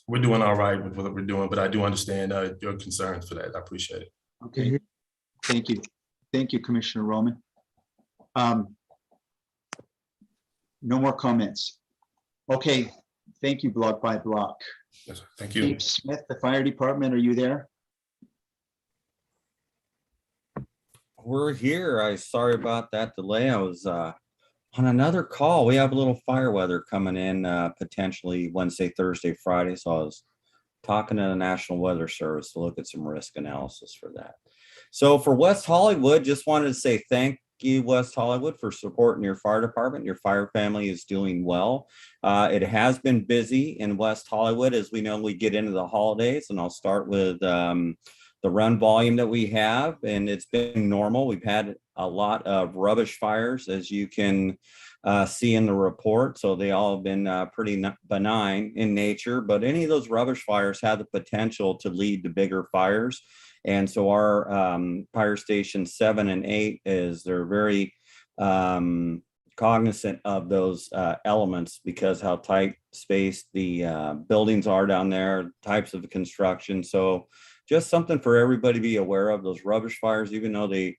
Speaker 10: we're doing all right with what we're doing, but I do understand your concerns for that. I appreciate it.
Speaker 1: Okay, thank you, Commissioner Roman. No more comments. Okay, thank you, block by block.
Speaker 10: Yes, sir. Thank you.
Speaker 1: Steve Smith, the fire department, are you there?
Speaker 12: We're here. Sorry about that delay. I was on another call. We have a little fire weather coming in potentially Wednesday, Thursday, Friday. So I was talking to the National Weather Service to look at some risk analysis for that. So for West Hollywood, just wanted to say thank you, West Hollywood, for supporting your fire department. Your fire family is doing well. It has been busy in West Hollywood as we know we get into the holidays, and I'll start with the run volume that we have, and it's been normal. We've had a lot of rubbish fires, as you can see in the report. So they all have been pretty benign in nature, but any of those rubbish fires have the potential to lead to bigger fires. And so our fire station 7 and 8 they're very cognizant of those elements because how tight spaced the buildings are down there, types of construction. So just something for everybody to be aware of. Those rubbish fires, even though they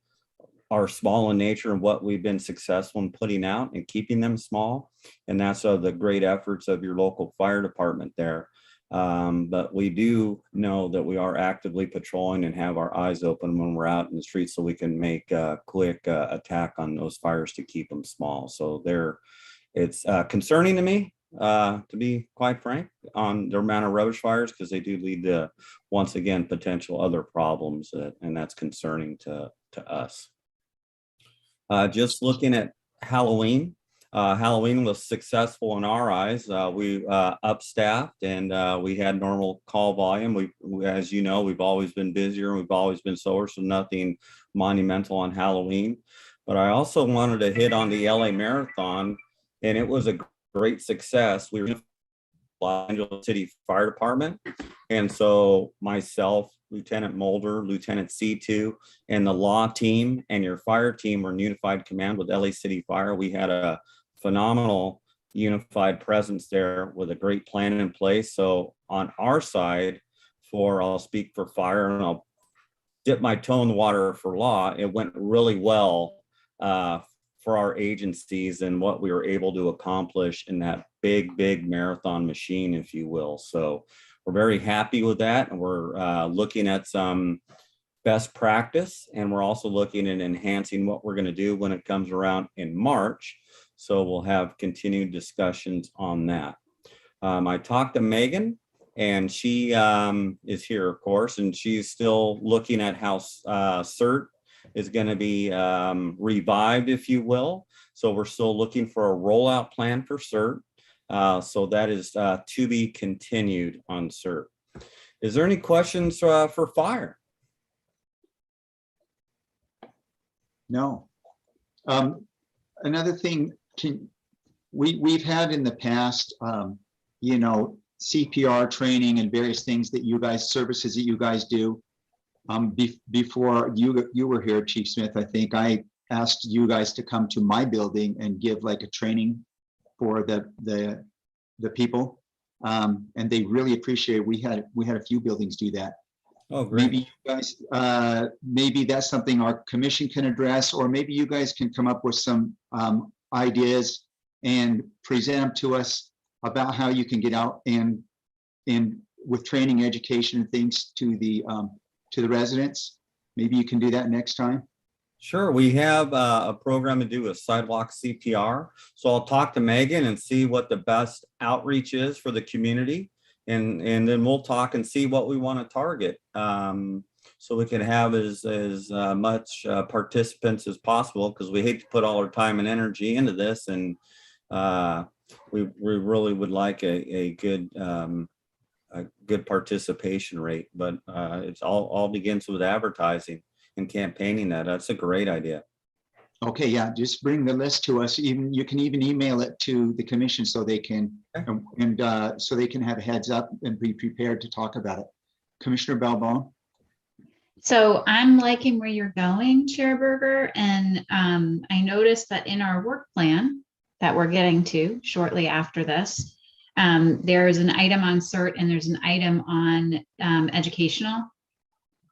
Speaker 12: are small in nature and what we've been successful in putting out and keeping them small. And that's the great efforts of your local fire department there. But we do know that we are actively patrolling and have our eyes open when we're out in the streets so we can make a quick attack on those fires to keep them small. So it's concerning to me, to be quite frank, on the amount of rubbish fires, because they do lead to, once again, potential other problems, and that's concerning to us. Just looking at Halloween. Halloween was successful in our eyes. We upstaffed and we had normal call volume. As you know, we've always been busier and we've always been slower, so nothing monumental on Halloween. But I also wanted to hit on the LA Marathon, and it was a great success. We were in Los Angeles City Fire Department, and so myself, Lieutenant Mulder, Lieutenant C2, and the law team and your fire team were in unified command with LA City Fire. We had a phenomenal unified presence there with a great plan in place. So on our side, I'll speak for fire and I'll dip my toe in the water for law. It went really well for our agencies and what we were able to accomplish in that big marathon machine, if you will. So we're very happy with that. And we're looking at some best practice, and we're also looking at enhancing what we're going to do when it comes around in March. So we'll have continued discussions on that. I talked to Megan, and she is here, of course, and she's still looking at how CERT is going to be revived, if you will. So we're still looking for a rollout plan for CERT. So that is to be continued on CERT. Is there any questions for fire?
Speaker 1: No. Another thing, we've had in the past, CPR training and various things that services that you guys do. Before you were here, Chief Smith, I think I asked you guys to come to my building and give like a training for the people, and they really appreciate it. We had a few buildings do that.
Speaker 12: Oh, great.
Speaker 1: Maybe you guys, maybe that's something our commission can address, or maybe you guys can come up with some ideas and present them to us about how you can get out and with training, education, and things to the residents. Maybe you can do that next time.
Speaker 12: Sure, we have a program to do with Sidewalk CPR. So I'll talk to Megan and see what the best outreach is for the community. And then we'll talk and see what we want to target. So we can have as much participants as possible, because we hate to put all our time and energy into this. And we really would like a good participation rate, but it's all begins with advertising and campaigning that. That's a great idea.
Speaker 1: Okay, yeah, just bring the list to us. You can even email it to the commission so they can so they can have a heads up and be prepared to talk about it. Commissioner Balbon.
Speaker 2: So I'm liking where you're going, Chair Berger, and I noticed that in our work plan that we're getting to shortly after this, there's an item on CERT and there's an item on educational.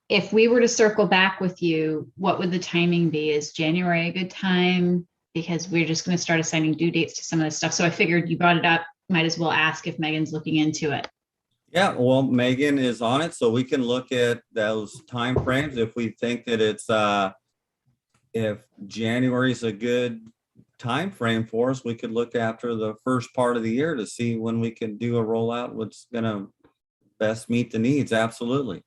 Speaker 2: If we were to circle back with you, what would the timing be? Is January a good time? Because we're just going to start assigning due dates to some of this stuff. So I figured you brought it up, might as well ask if Megan's looking into it.
Speaker 12: Yeah, well, Megan is on it, so we can look at those time frames if we think that it's if January is a good time frame for us, we could look after the first part of the year to see when we can do a rollout, what's gonna best meet the needs. Absolutely.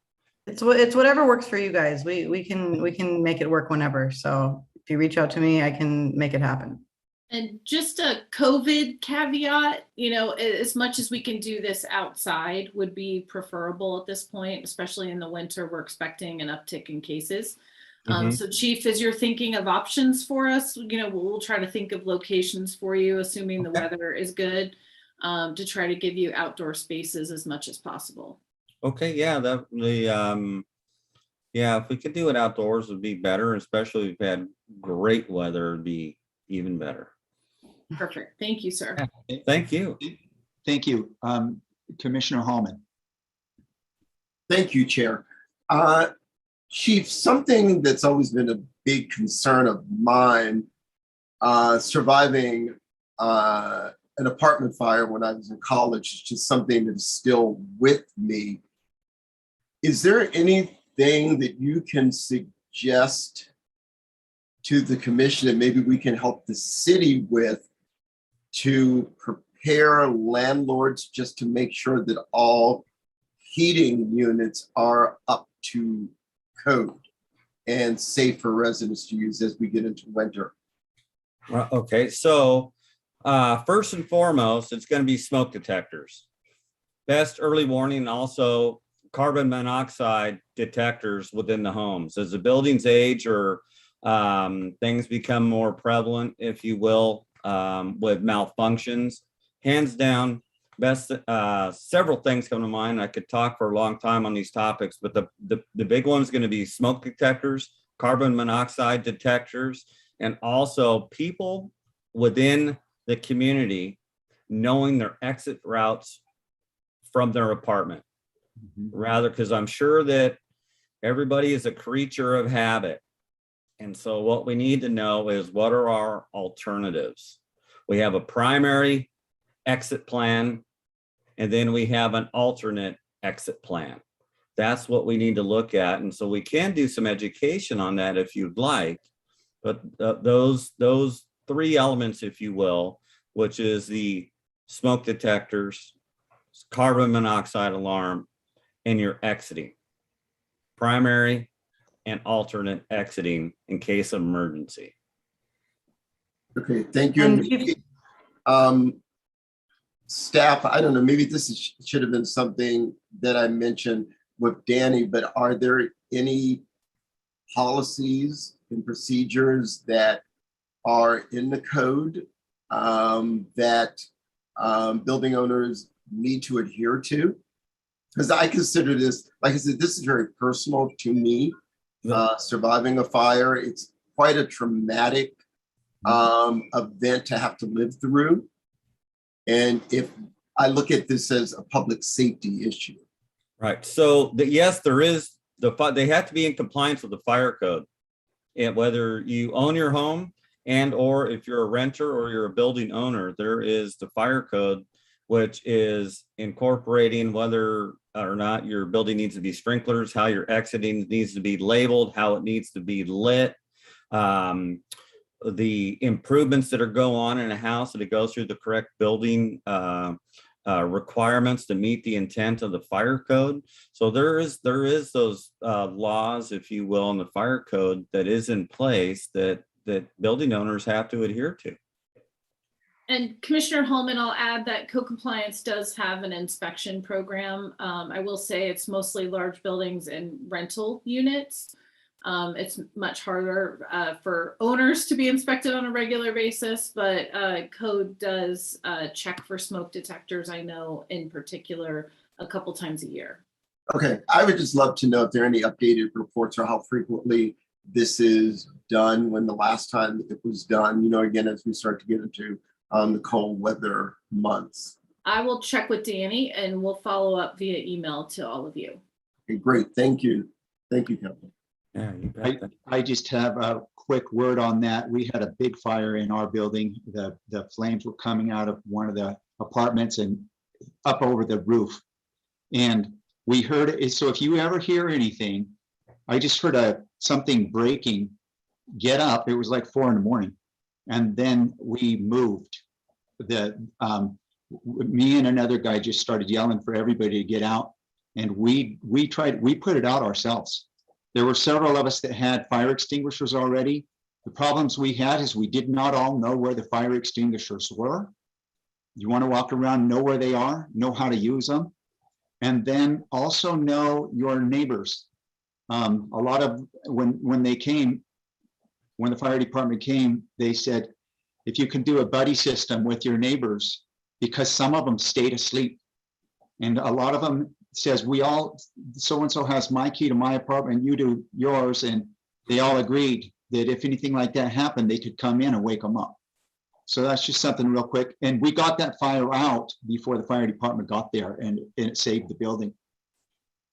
Speaker 11: It's whatever works for you guys. We can make it work whenever. So if you reach out to me, I can make it happen.
Speaker 3: And just a COVID caveat, as much as we can do this outside would be preferable at this point, especially in the winter, we're expecting an uptick in cases. So Chief, as you're thinking of options for us, we'll try to think of locations for you, assuming the weather is good, to try to give you outdoor spaces as much as possible.
Speaker 12: Okay, yeah, yeah, if we could do it outdoors, it'd be better, especially if we had great weather, it'd be even better.
Speaker 3: Perfect. Thank you, sir.
Speaker 12: Thank you.
Speaker 1: Thank you. Commissioner Hallman.
Speaker 9: Thank you, Chair. Chief, something that's always been a big concern of mine, surviving an apartment fire when I was in college, is just something that's still with me. Is there anything that you can suggest to the commission that maybe we can help the city with to prepare landlords just to make sure that all heating units are up to code and safe for residents to use as we get into winter?
Speaker 12: Okay, so first and foremost, it's going to be smoke detectors. Best early warning, also carbon monoxide detectors within the homes. As the buildings age or things become more prevalent, if you will, with malfunctions, hands down, best. Several things come to mind. I could talk for a long time on these topics, but the big one is going to be smoke detectors, carbon monoxide detectors, and also people within the community knowing their exit routes from their apartment. Rather, because I'm sure that everybody is a creature of habit. And so what we need to know is, what are our alternatives? We have a primary exit plan, and then we have an alternate exit plan. That's what we need to look at. And so we can do some education on that if you'd like. But those three elements, if you will, which is the smoke detectors, carbon monoxide alarm, and your exiting, primary and alternate exiting in case of emergency.
Speaker 9: Okay, thank you. Staff, I don't know, maybe this should have been something that I mentioned with Danny, but are there any policies and procedures that are in the code that building owners need to adhere to? Because I consider this, like I said, this is very personal to me. Surviving a fire, it's quite a traumatic event to have to live through. And if I look at this as a public safety issue.
Speaker 12: Right. So yes, there is they have to be in compliance with the fire code. And whether you own your home and or if you're a renter or you're a building owner, there is the fire code, which is incorporating whether or not your building needs to be sprinklers, how your exiting needs to be labeled, how it needs to be lit, the improvements that are go on in a house, that it goes through the correct building requirements to meet the intent of the fire code. So there is those laws, if you will, in the fire code that is in place that building owners have to adhere to.
Speaker 3: And Commissioner Holman, I'll add that code compliance does have an inspection program. I will say it's mostly large buildings and rental units. It's much harder for owners to be inspected on a regular basis, but code does check for smoke detectors, I know in particular, a couple times a year.
Speaker 9: Okay, I would just love to know if there are any updated reports or how frequently this is done, when the last time it was done, again, as we start to get into the cold weather months.
Speaker 3: I will check with Danny and we'll follow up via email to all of you.
Speaker 9: Okay, great. Thank you. Thank you, Captain.
Speaker 12: Yeah, you bet.
Speaker 1: I just have a quick word on that. We had a big fire in our building. The flames were coming out of one of the apartments and up over the roof. And we heard it. So if you ever hear anything, I just heard something breaking get up. It was like 4 a.m. And then we moved. Me and another guy just started yelling for everybody to get out. And we put it out ourselves. There were several of us that had fire extinguishers already. The problems we had is we did not all know where the fire extinguishers were. You want to walk around, know where they are, know how to use them, and then also know your neighbors. A lot of, when they came, when the fire department came, they said, if you can do a buddy system with your neighbors, because some of them stayed asleep. And a lot of them says, so-and-so has my key to my apartment, you do yours. And they all agreed that if anything like that happened, they could come in and wake them up. So that's just something real quick. And we got that fire out before the fire department got there, and it saved the building.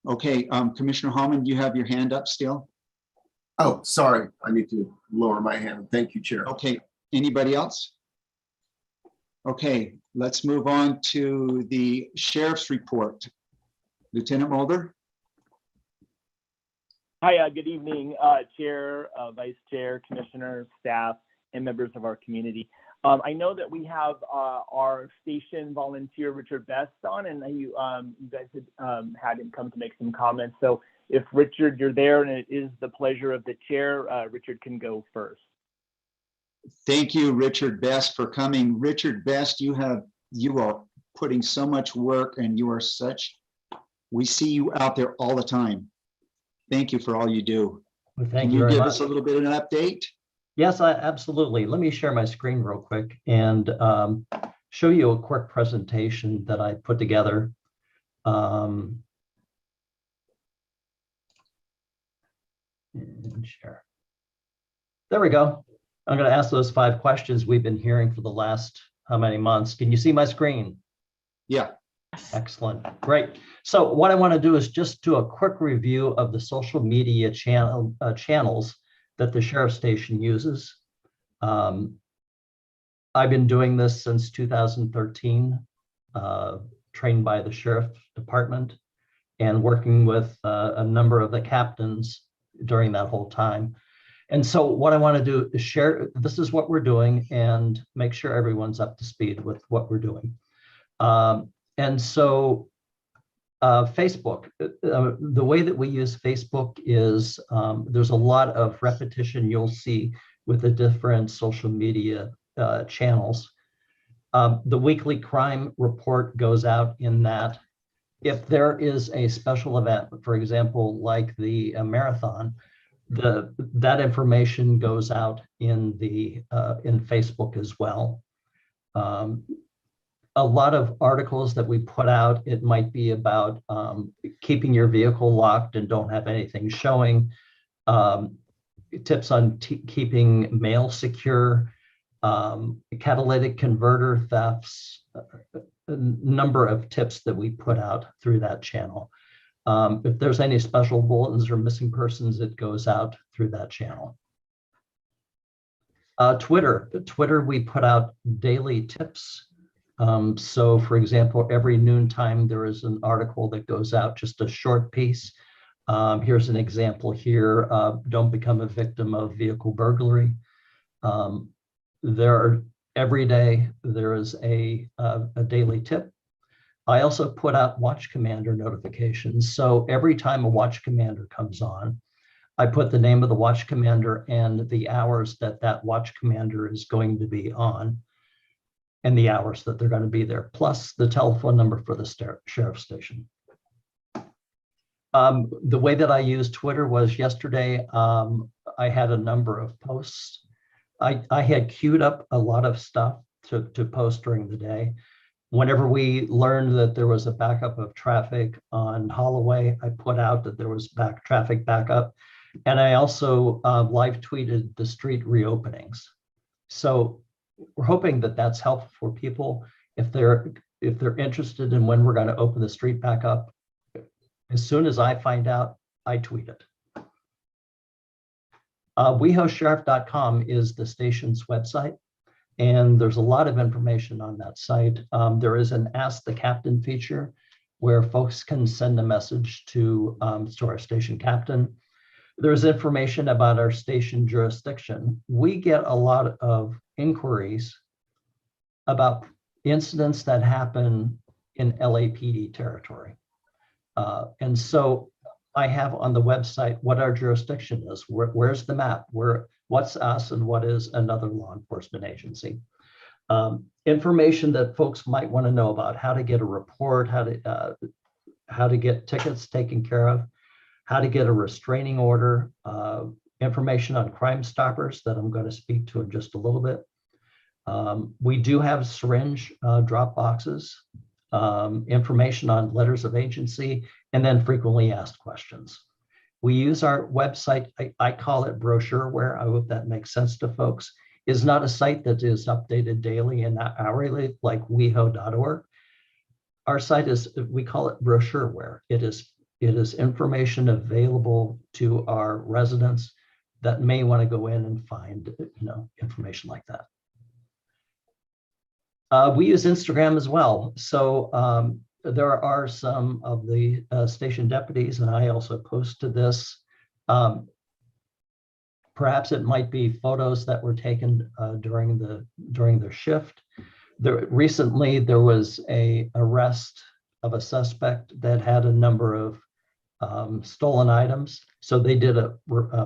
Speaker 1: Okay, Commissioner Hallman, you have your hand up still?
Speaker 9: Oh, sorry. I need to lower my hand. Thank you, Chair.
Speaker 1: Okay, anybody else? Okay, let's move on to the sheriff's report. Lieutenant Mulder?
Speaker 13: Hi, good evening, Chair, Vice Chair, Commissioner, staff, and members of our community. I know that we have our station volunteer, Richard Best, on, and you guys had him come to make some comments. So if Richard, you're there, and it is the pleasure of the chair, Richard can go first.
Speaker 1: Thank you, Richard Best, for coming. Richard Best, you are putting so much work, and you are we see you out there all the time. Thank you for all you do.
Speaker 14: Well, thank
Speaker 1: Can
Speaker 14: you
Speaker 1: you
Speaker 14: very
Speaker 1: give
Speaker 14: much.
Speaker 1: us a little bit of an update?
Speaker 14: Yes, absolutely. Let me share my screen real quick and show you a quick presentation that I put together. And share. There we go. I'm going to ask those 5 questions we've been hearing for the last how many months. Can you see my screen?
Speaker 1: Yeah.
Speaker 14: Excellent. Great. So what I want to do is just do a quick review of the social media channels that the sheriff's station uses. I've been doing this since 2013, trained by the sheriff department and working with a number of the captains during that whole time. And so what I want to do is share, this is what we're doing, and make sure everyone's up to speed with what we're doing. And so Facebook, the way that we use Facebook is there's a lot of repetition you'll see with the different social media channels. The weekly crime report goes out in that. If there is a special event, for example, like the marathon, that information goes out in Facebook as well. A lot of articles that we put out, it might be about keeping your vehicle locked and don't have anything showing, tips on keeping mail secure, catalytic converter thefts, a number of tips that we put out through that channel. If there's any special bulletins or missing persons, it goes out through that channel. Twitter, we put out daily tips. So for example, every noontime, there is an article that goes out, just a short piece. Here's an example here. Don't become a victim of vehicle burglary. Every day, there is a daily tip. I also put out watch commander notifications. So every time a watch commander comes on, I put the name of the watch commander and the hours that watch commander is going to be on, and the hours that they're going to be there, plus the telephone number for the sheriff's station. The way that I used Twitter was yesterday, I had a number of posts. I had queued up a lot of stuff to post during the day. Whenever we learned that there was a backup of traffic on Holloway, I put out that there was traffic backup. And I also live tweeted the street reopenings. So we're hoping that that's helpful for people if they're interested in when we're going to open the street back up. As soon as I find out, I tweet it. WehoSheriff.com is the station's website, and there's a lot of information on that site. There is an Ask the Captain feature where folks can send a message to our station captain. There's information about our station jurisdiction. We get a lot of inquiries about incidents that happen in LAPD territory. And so I have on the website what our jurisdiction is. Where's the map? What's us and what is another law enforcement agency? Information that folks might want to know about how to get a report, how to get tickets taken care of, how to get a restraining order, information on Crime Stoppers that I'm going to speak to in just a little bit. We do have syringe drop boxes, information on letters of agency, and then frequently asked questions. We use our website, I call it brochureware. I hope that makes sense to folks. It's not a site that is updated daily and hourly like weho.org. Our site is, we call it brochureware. It is information available to our residents that may want to go in and find, information like that. We use Instagram as well. So there are some of the station deputies, and I also posted this. Perhaps it might be photos that were taken during their shift. Recently, there was an arrest of a suspect that had a number of stolen items. So they did a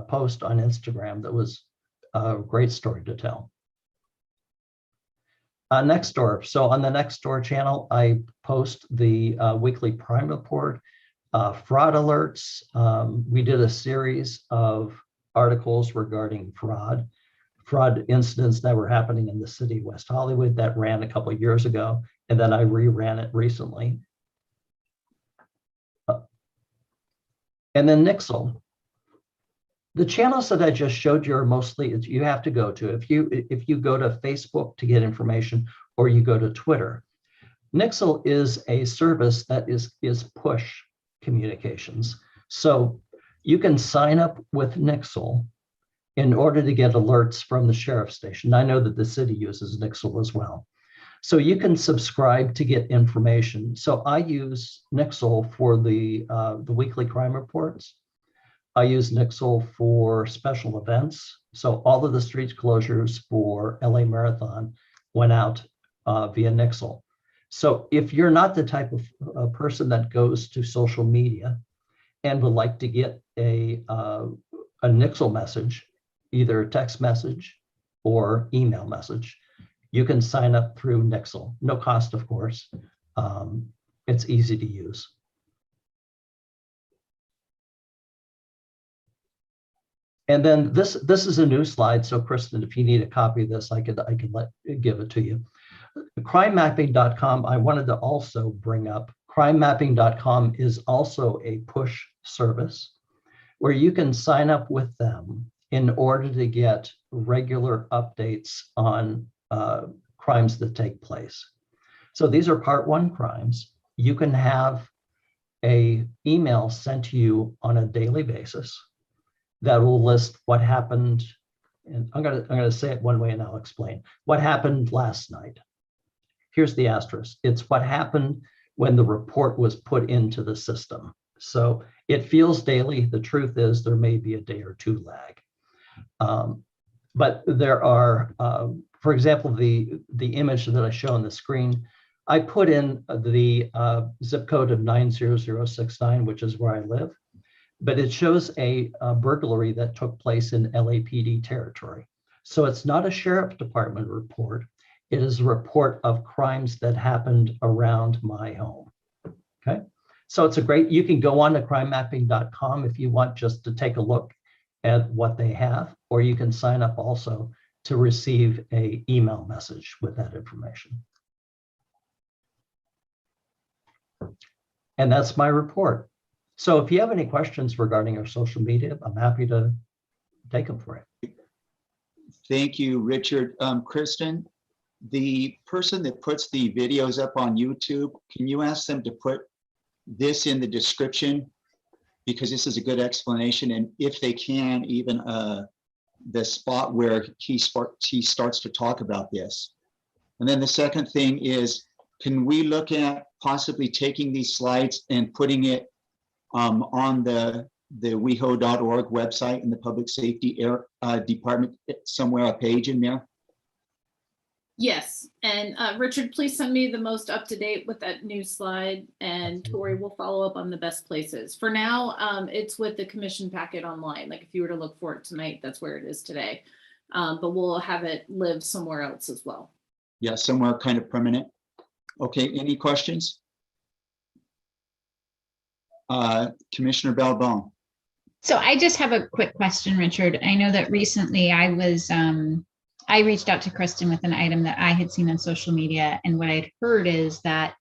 Speaker 14: post on Instagram that was a great story to tell. Nextdoor. So on the Nextdoor channel, I post the weekly crime report, fraud alerts. We did a series of articles regarding fraud incidents that were happening in the city of West Hollywood that ran a couple of years ago, and then I reran it recently. And then Nixle. The channels that I just showed you are mostly, you have to go to. If you go to Facebook to get information, or you go to Twitter. Nixle is a service that is push communications. So you can sign up with Nixle in order to get alerts from the sheriff's station. I know that the city uses Nixle as well. So you can subscribe to get information. So I use Nixle for the weekly crime reports. I use Nixle for special events. So all of the street closures for LA Marathon went out via Nixle. So if you're not the type of person that goes to social media and would like to get a Nixle message, either a text message or email message, you can sign up through Nixle. No cost, of course. It's easy to use. And then this is a new slide. So Kristen, if you need a copy of this, I could give it to you. Crimemapping.com, I wanted to also bring up. Crimemapping.com is also a push service where you can sign up with them in order to get regular updates on crimes that take place. So these are part 1 crimes. You can have an email sent to you on a daily basis that will list what happened. And I'm gonna say it one way and I'll explain. What happened last night? Here's the asterisk. It's what happened when the report was put into the system. So it feels daily. The truth is there may be a day or 2 lag. But there are, for example, the image that I show on the screen, I put in the zip code of 90069, which is where I live. But it shows a burglary that took place in LAPD territory. So it's not a sheriff department report. It is a report of crimes that happened around my home. Okay, so it's you can go on to crimemapping.com if you want just to take a look at what they have, or you can sign up also to receive an email message with that information. And that's my report. So if you have any questions regarding our social media, I'm happy to take them for you.
Speaker 1: Thank you, Richard. Kristen, the person that puts the videos up on YouTube, can you ask them to put this in the description? Because this is a good explanation. And if they can, even the spot where he starts to talk about this. And then the second thing is, can we look at possibly taking these slides and putting it on the WeHo.org website and the Public Safety Department somewhere, a page in there?
Speaker 3: Yes, and Richard, please send me the most up to date with that new slide, and Tori will follow up on the best places. For now, it's with the commission packet online. Like if you were to look for it tonight, that's where it is today. But we'll have it live somewhere else as well.
Speaker 1: Yeah, somewhere kind of permanent. Okay, any questions? Commissioner Balbon.
Speaker 2: So I just have a quick question, Richard. I know that recently I reached out to Kristen with an item that I had seen on social media, and what I'd heard is that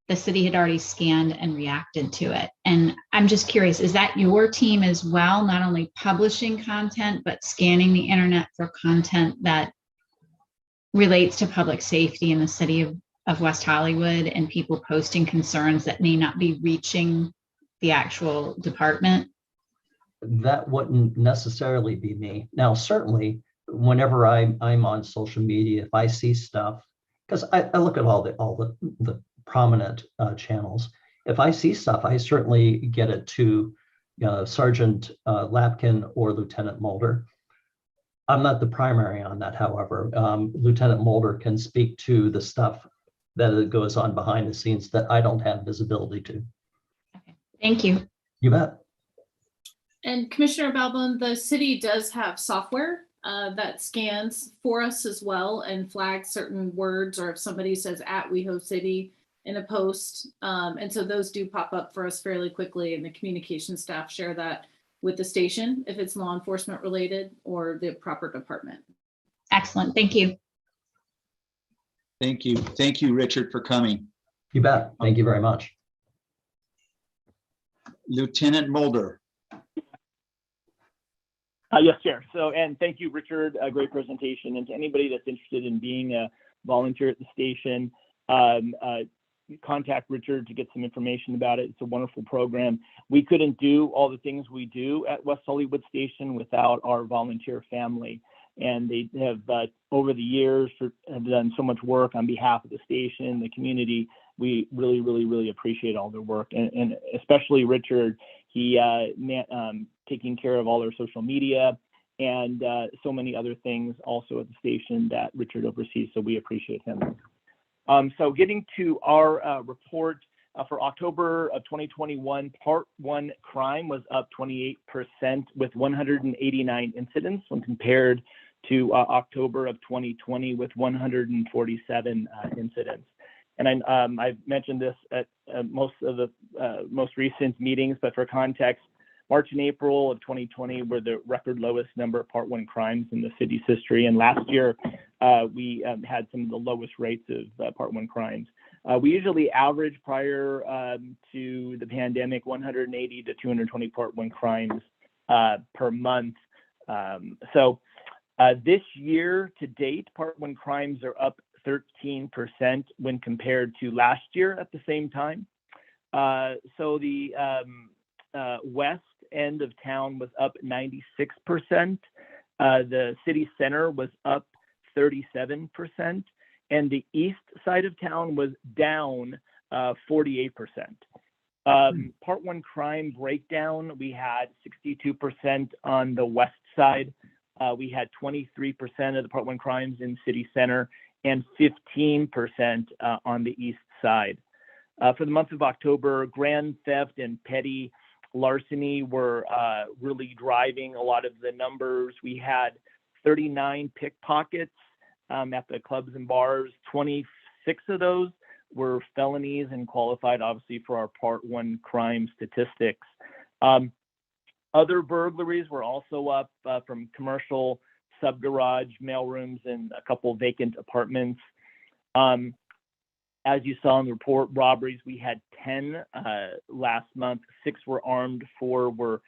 Speaker 2: the city had already scanned and reacted to it. And I'm just curious, is that your team as well, not only publishing content, but scanning the internet for content that relates to public safety in the city of West Hollywood and people posting concerns that may not be reaching the actual department?
Speaker 14: That wouldn't necessarily be me. Now, certainly, whenever I'm on social media, if I see stuff, because I look at all the prominent channels, if I see stuff, I certainly get it to Sergeant Lapkin or Lieutenant Mulder. I'm not the primary on that, however. Lieutenant Mulder can speak to the stuff that goes on behind the scenes that I don't have visibility to.
Speaker 2: Okay. Thank you.
Speaker 14: You bet.
Speaker 3: And Commissioner Balbon, the city does have software that scans for us as well and flags certain words, or if somebody says at WeHo City in a post. And so those do pop up for us fairly quickly, and the communication staff share that with the station if it's law enforcement related or the proper department.
Speaker 2: Excellent. Thank you.
Speaker 1: Thank you. Thank you, Richard, for coming.
Speaker 14: You bet. Thank you very much.
Speaker 1: Lieutenant Mulder.
Speaker 13: Yes, Chair. So, and thank you, Richard. A great presentation. And to anybody that's interested in being a volunteer at the station, contact Richard to get some information about it. It's a wonderful program. We couldn't do all the things we do at West Hollywood Station without our volunteer family. And they have, over the years, have done so much work on behalf of the station, the community. We really, really, really appreciate all their work. And especially Richard, he taking care of all their social media and so many other things also at the station that Richard oversees. So we appreciate him. So getting to our report for October of 2021, Part 1 crime was up 28% with 189 incidents when compared to October of 2020 with 147 incidents. And I've mentioned this at most of the most recent meetings, but for context, March and April of 2020 were the record lowest number of Part 1 crimes in the city's history. And last year, we had some of the lowest rates of Part 1 crimes. We usually average prior to the pandemic 180 to 220 Part 1 crimes per month. So this year to date, Part 1 crimes are up 13% when compared to last year at the same time. So the west end of town was up 96%. The city center was up 37%. And the east side of town was down 48%. Part 1 crime breakdown, we had 62% on the west side. We had 23% of the Part 1 crimes in city center and 15% on the east side. For the month of October, grand theft and petty larceny were really driving a lot of the numbers. We had 39 pickpockets at the clubs and bars. 26 of those were felonies and qualified, obviously, for our Part 1 crime statistics. Other burglaries were also up from commercial sub-garage, mailrooms, and a couple vacant apartments. As you saw in the report, robberies, we had 10 last month. 6 were armed, 4 were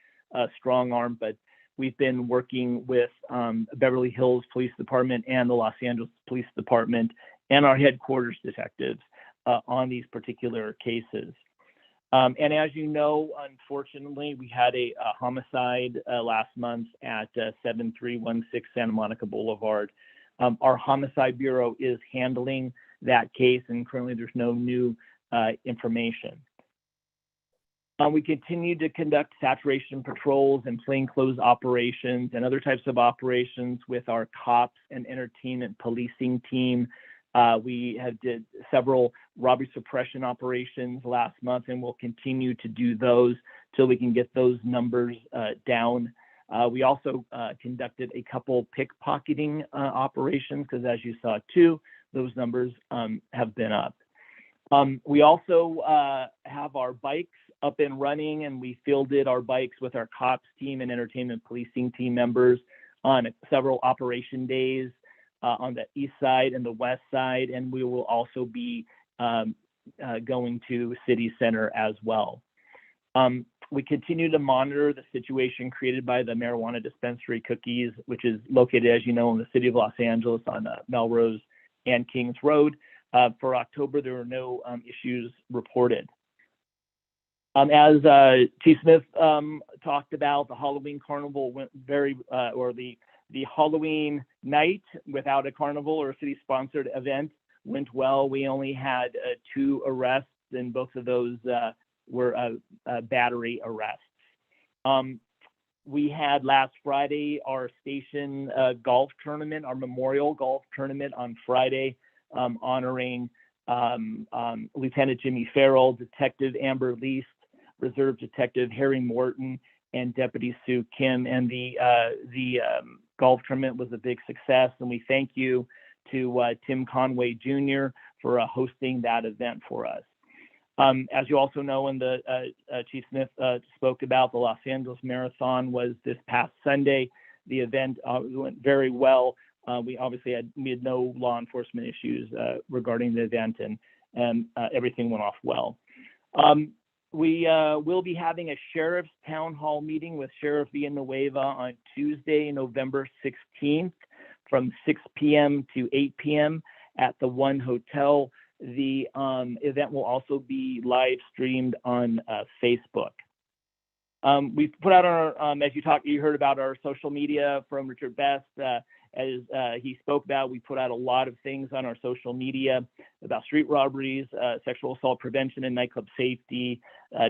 Speaker 13: strong armed, but we've been working with Beverly Hills Police Department and the Los Angeles Police Department and our headquarters detectives on these particular cases. And as you know, unfortunately, we had a homicide last month at 7316 Santa Monica Boulevard. Our Homicide Bureau is handling that case, and currently there's no new information. We continue to conduct saturation patrols and plainclothes operations and other types of operations with our cops and entertainment policing team. We have did several robbery suppression operations last month, and we'll continue to do those till we can get those numbers down. We also conducted a couple pickpocketing operations because, as you saw too, those numbers have been up. We also have our bikes up and running, and we fielded our bikes with our cops team and entertainment policing team members on several operation days on the east side and the west side, and we will also be going to city center as well. We continue to monitor the situation created by the marijuana dispensary Cookies, which is located, as you know, in the city of Los Angeles on Melrose and Kings Road. For October, there were no issues reported. As Chief Smith talked about, the Halloween carnival went the Halloween night without a carnival or a city-sponsored event went well. We only had 2 arrests, and both of those were battery arrests. We had last Friday our station golf tournament, our memorial golf tournament on Friday, honoring Lieutenant Jimmy Farrell, Detective Amber Least, Reserve Detective Harry Morton, and Deputy Sue Kim. And the golf tournament was a big success, and we thank you to Tim Conway Jr. for hosting that event for us. As you also know, and the Chief Smith spoke about, the Los Angeles Marathon was this past Sunday. The event went very well. We obviously had no law enforcement issues regarding the event, and everything went off well. We will be having a sheriff's town hall meeting with Sheriff Villanueva on Tuesday, November 16th from 6 p.m. to 8 p.m. at the One Hotel. The event will also be live streamed on Facebook. We put out our, as you heard about our social media from Richard Best. As he spoke about, we put out a lot of things on our social media about street robberies, sexual assault prevention and nightclub safety,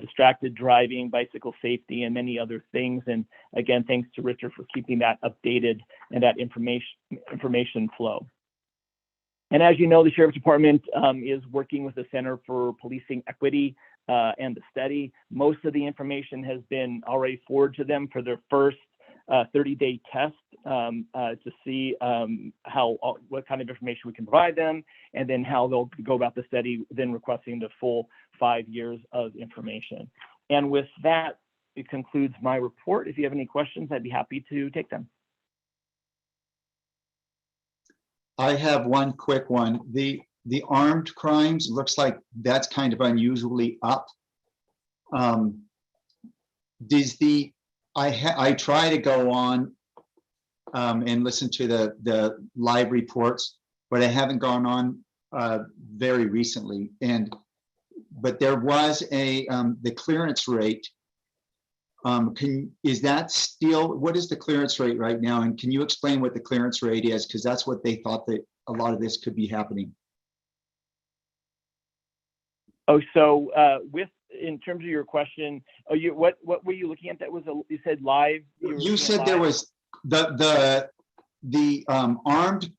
Speaker 13: distracted driving, bicycle safety, and many other things. And again, thanks to Richard for keeping that updated and that information flow. And as you know, the Sheriff's Department is working with the Center for Policing Equity and the study. Most of the information has been already forwarded to them for their first 30-day test to see what kind of information we can provide them, and then how they'll go about the study, then requesting the full 5 years of information. And with that, it concludes my report. If you have any questions, I'd be happy to take them.
Speaker 1: I have one quick one. The armed crimes, looks like that's kind of unusually up. I try to go on and listen to the live reports, but I haven't gone on very recently. But there was the clearance rate. Is that still, what is the clearance rate right now? And can you explain what the clearance rate is? Because that's what they thought that a lot of this could be happening.
Speaker 13: Oh, so in terms of your question, what were you looking at? That was you said live.
Speaker 1: You said live? There was the armed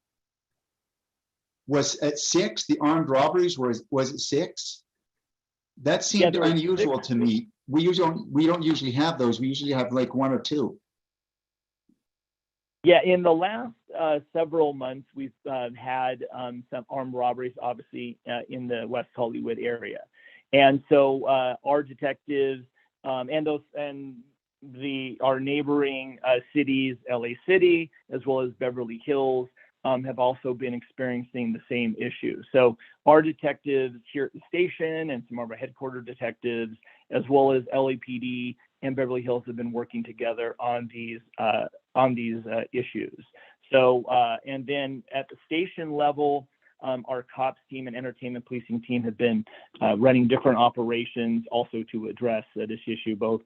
Speaker 1: was at 6. The armed robberies was it 6? That seemed unusual to me. We don't usually have those. We usually have like 1 or 2.
Speaker 13: Yeah, in the last several months, we've had some armed robberies, obviously, in the West Hollywood area, and so our detectives and our neighboring cities, LA City as well as Beverly Hills, have also been experiencing the same issue. So our detectives here at the station and some of our headquarter detectives, as well as LAPD and Beverly Hills, have been working together on these issues. So, and then at the station level, our cops team and entertainment policing team have been running different operations also to address this issue, both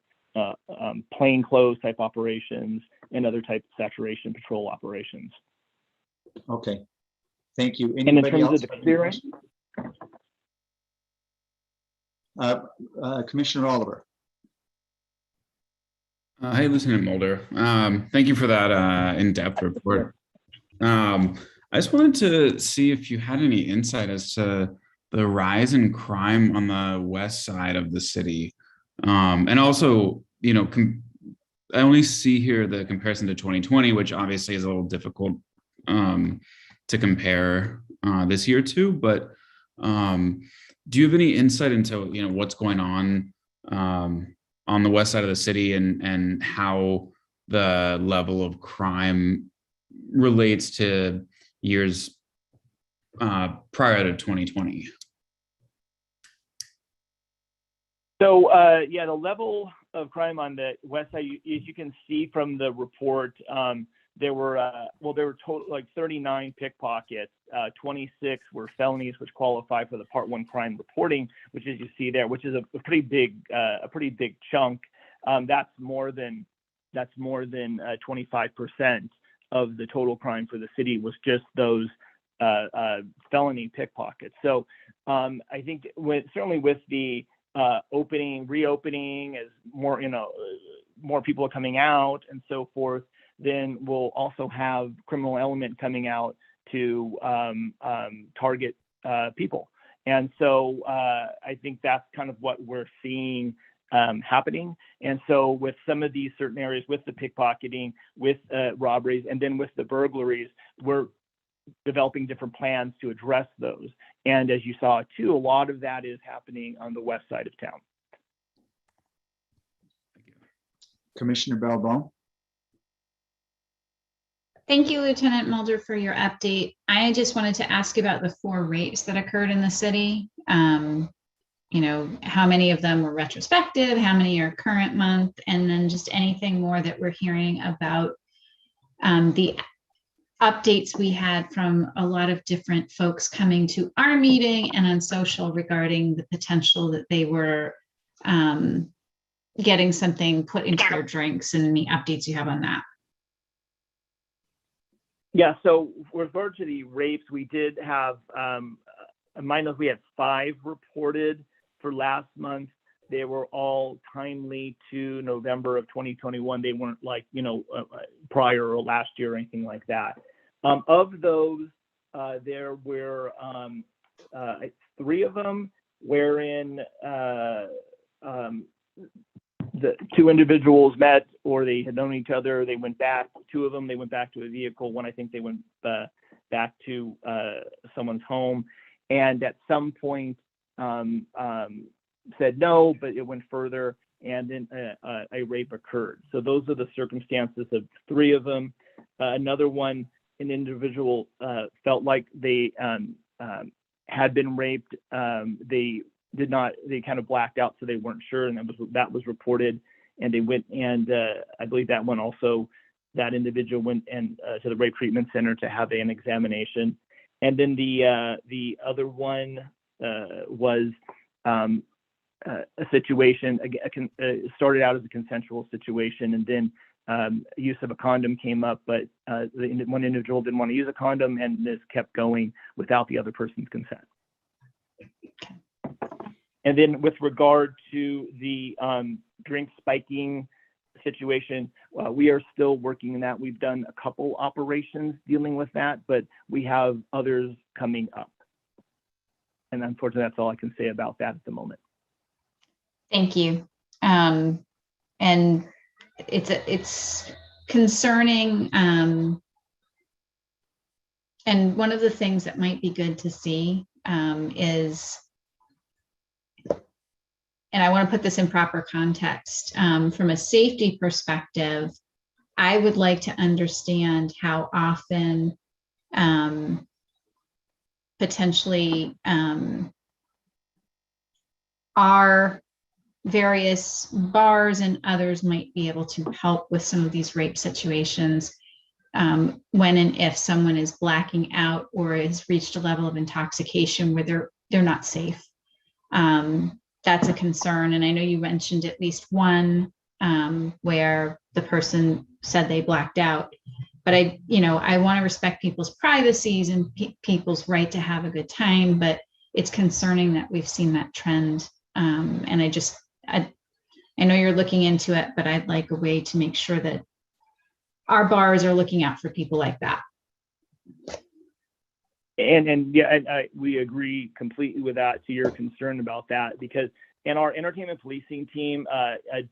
Speaker 13: plainclothes type operations and other type of saturation patrol operations.
Speaker 1: Okay, thank you.
Speaker 13: Anybody and in terms else? Of the clearance?
Speaker 1: Commissioner Oliver.
Speaker 15: Hey, Lieutenant Mulder. Thank you for that in-depth report. I just wanted to see if you had any insight as to the rise in crime on the west side of the city. And also, I only see here the comparison to 2020, which obviously is a little difficult to compare this year to, but do you have any insight into, what's going on the west side of the city and how the level of crime relates to years prior to 2020?
Speaker 13: So yeah, the level of crime on the west side, as you can see from the report, there were total like 39 pickpockets, 26 were felonies, which qualify for the Part 1 crime reporting, which as you see there, which is a pretty big chunk. That's more than 25% of the total crime for the city was just those felony pickpockets. So I think certainly with the reopening, as more people are coming out and so forth, then we'll also have criminal element coming out to target people. And so I think that's kind of what we're seeing happening. And so with some of these certain areas, with the pickpocketing, with robberies, and then with the burglaries, we're developing different plans to address those. And as you saw too, a lot of that is happening on the west side of town.
Speaker 1: Commissioner Balbo.
Speaker 2: Thank you, Lieutenant Mulder, for your update. I just wanted to ask about the 4 rapes that occurred in the city. How many of them were retrospective, how many are current month, and then just anything more that we're hearing about the updates we had from a lot of different folks coming to our meeting and on social regarding the potential that they were getting something put into their drinks, and any updates you have on that.
Speaker 13: Yeah, so with regard to the rapes, we did have, we had 5 reported for last month. They were all timely to November of 2021. They weren't like, prior or last year or anything like that. Of those, there were 3 of them wherein the 2 individuals met, or they had known each other. They went back. 2 of them, they went back to a vehicle. 1, I think they went back to someone's home, and at some point said no, but it went further, and then a rape occurred. So those are the circumstances of 3 of them. Another one, an individual felt like they had been raped. They kind of blacked out, so they weren't sure, and that was reported, and they went, and I believe that one also, that individual went and to the rape treatment center to have an examination. And then the other one was a situation, started out as a consensual situation, and then use of a condom came up, but the one individual didn't want to use a condom, and this kept going without the other person's consent. And then with regard to the drink spiking situation, we are still working in that. We've done a couple operations dealing with that, but we have others coming up. And unfortunately, that's all I can say about that at the moment.
Speaker 2: Thank you. And it's concerning. And one of the things that might be good to see is, and I want to put this in proper context, from a safety perspective, I would like to understand how often potentially our various bars and others might be able to help with some of these rape situations when and if someone is blacking out or has reached a level of intoxication where they're not safe. That's a concern. And I know you mentioned at least one where the person said they blacked out, but I want to respect people's privacies and people's right to have a good time, but it's concerning that we've seen that trend. And I I know you're looking into it, but I'd like a way to make sure that our bars are looking out for people like that.
Speaker 13: And yeah, we agree completely with that, to your concern about that, because and our entertainment policing team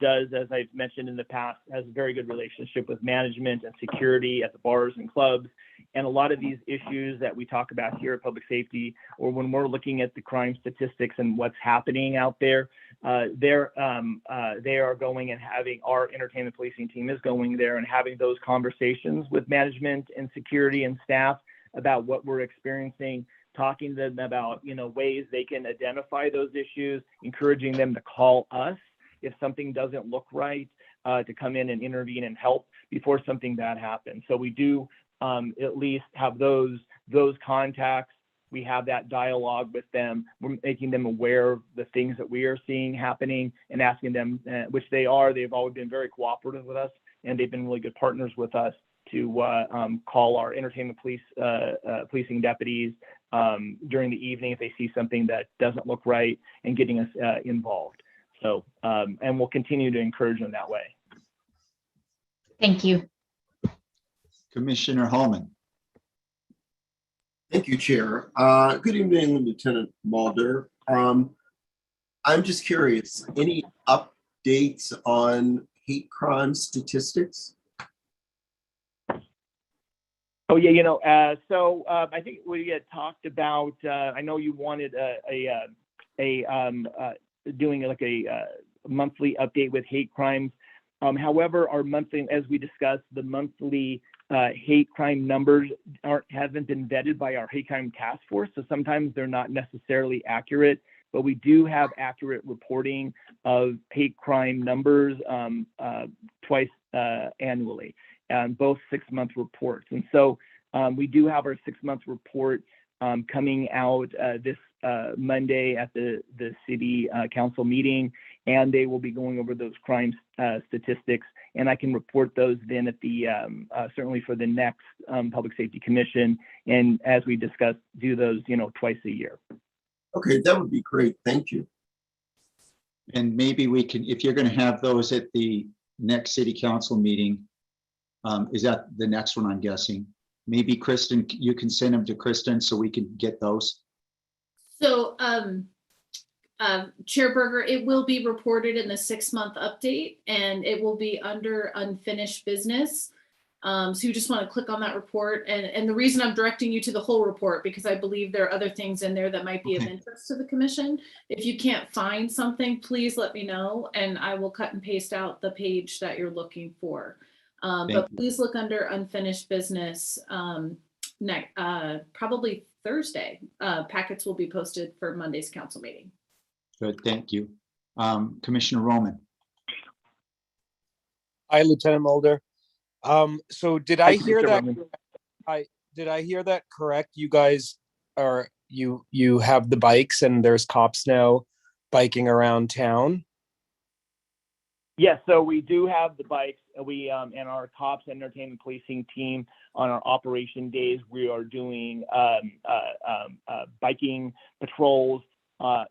Speaker 13: does, as I've mentioned in the past, has a very good relationship with management and security at the bars and clubs. And a lot of these issues that we talk about here at Public Safety, or when we're looking at the crime statistics and what's happening out there, they are going and having, our entertainment policing team is going there and having those conversations with management and security and staff about what we're experiencing, talking to them about, ways they can identify those issues, encouraging them to call us if something doesn't look right, to come in and intervene and help before something bad happens. So we do at least have those contacts. We have that dialogue with them. We're making them aware of the things that we are seeing happening and asking them, which they are. They've always been very cooperative with us, and they've been really good partners with us to call our entertainment policing deputies during the evening if they see something that doesn't look right, and getting us involved. So, and we'll continue to encourage them that way.
Speaker 2: Thank you.
Speaker 1: Commissioner Holman.
Speaker 9: Thank you, Chair. Good evening, Lieutenant Mulder. I'm just curious, any updates on hate crime statistics?
Speaker 13: Oh yeah, so I think we had talked about. I know you wanted doing like a monthly update with hate crimes. However, our monthly, as we discussed, the monthly hate crime numbers haven't been vetted by our hate crime task force, so sometimes they're not necessarily accurate. But we do have accurate reporting of hate crime numbers twice annually, both 6-month reports. And so we do have our 6-month report coming out this Monday at the city council meeting, and they will be going over those crime statistics, and I can report those then at the certainly for the next Public Safety Commission, and as we discussed, do those twice a year.
Speaker 9: Okay, that would be great. Thank you.
Speaker 1: And maybe we can, if you're going to have those at the next city council meeting, is that the next one, I'm guessing? Maybe Kristen, you can send them to Kristen so we can get those.
Speaker 3: So, Chair Berger, it will be reported in the 6-month update, and it will be under unfinished business. So you just want to click on that report. And the reason I'm directing you to the whole report, because I believe there are other things in there that might be of interest to the commission. If you can't find something, please let me know, and I will cut and paste out the page that you're looking for. But please look under unfinished business probably Thursday. Packets will be posted for Monday's council meeting.
Speaker 1: Good, thank you. Commissioner Roman.
Speaker 5: Hi, Lieutenant Mulder. So did I hear that? Did I hear that correct? You guys are you have the bikes and there's cops now biking around town?
Speaker 13: Yes, so we do have the bikes. We and our cops and entertainment policing team on our operation days, we are doing biking patrols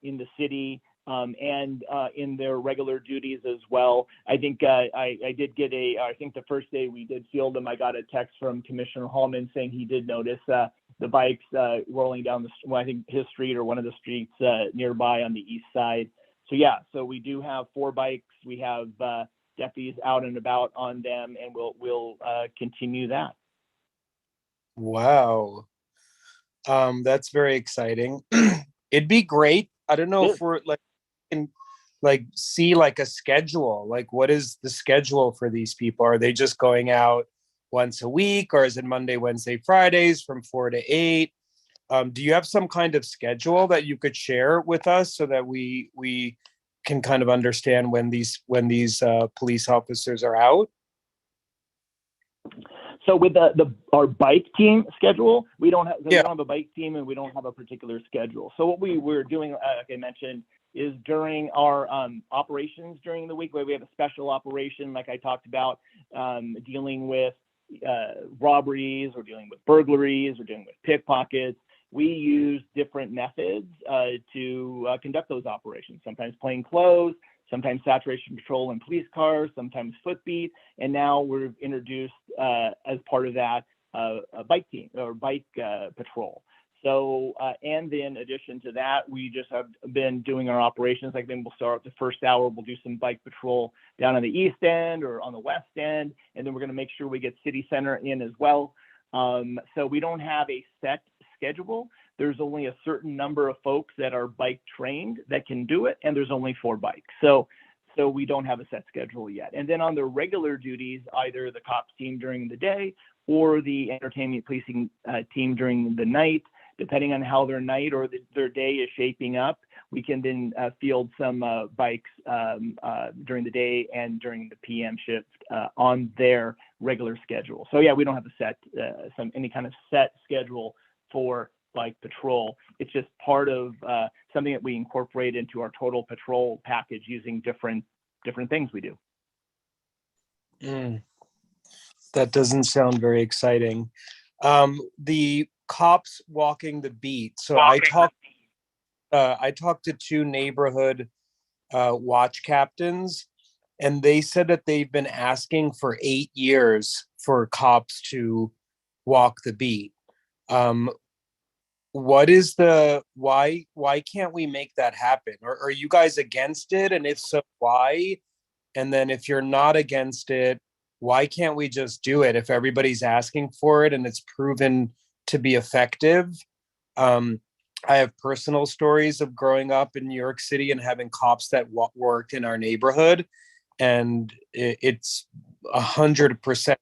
Speaker 13: in the city and in their regular duties as well. I think I did get I think the first day we did field them, I got a text from Commissioner Hallman saying he did notice the bikes rolling down I think his street or one of the streets nearby on the east side. So yeah, so we do have 4 bikes. We have deputies out and about on them, and we'll continue that.
Speaker 5: Wow. That's very exciting. It'd be great. I don't know if we're can see like a schedule. Like, what is the schedule for these people? Are they just going out once a week, or is it Monday, Wednesday, Fridays from 4 to 8? Do you have some kind of schedule that you could share with us so that we can kind of understand when these police officers are out?
Speaker 13: So with our bike team schedule, we don't have a bike team and we don't have a particular schedule. So what we're doing, like I mentioned, is during our operations during the week, where we have a special operation, like I talked about, dealing with robberies, or dealing with burglaries, or dealing with pickpockets. We use different methods to conduct those operations. Sometimes plain clothes, sometimes saturation patrol in police cars, sometimes foot beat, and now we've introduced as part of that a bike team or bike patrol. So, and then in addition to that, we just have been doing our operations. Like then we'll start the first hour, we'll do some bike patrol down on the east end or on the west end. And then we're going to make sure we get city center in as well. So we don't have a set schedule. There's only a certain number of folks that are bike trained that can do it. And there's only 4 bikes. So we don't have a set schedule yet. And then on the regular duties, either the cops team during the day or the entertainment policing team during the night, depending on how their night or their day is shaping up, we can then field some bikes during the day and during the PM shift on their regular schedule. So yeah, we don't have a set, any kind of set schedule for bike patrol. It's just part of something that we incorporate into our total patrol package using different things we do.
Speaker 5: That doesn't sound very exciting. The cops walking the beat. So I talked to 2 neighborhood watch captains, and they said that they've been asking for 8 years for cops to walk the beat. What is why can't we make that happen? Or are you guys against it? And if so, why? And then if you're not against it, why can't we just do it if everybody's asking for it and it's proven to be effective? I have personal stories of growing up in New York City and having cops that worked in our neighborhood, and it's 100%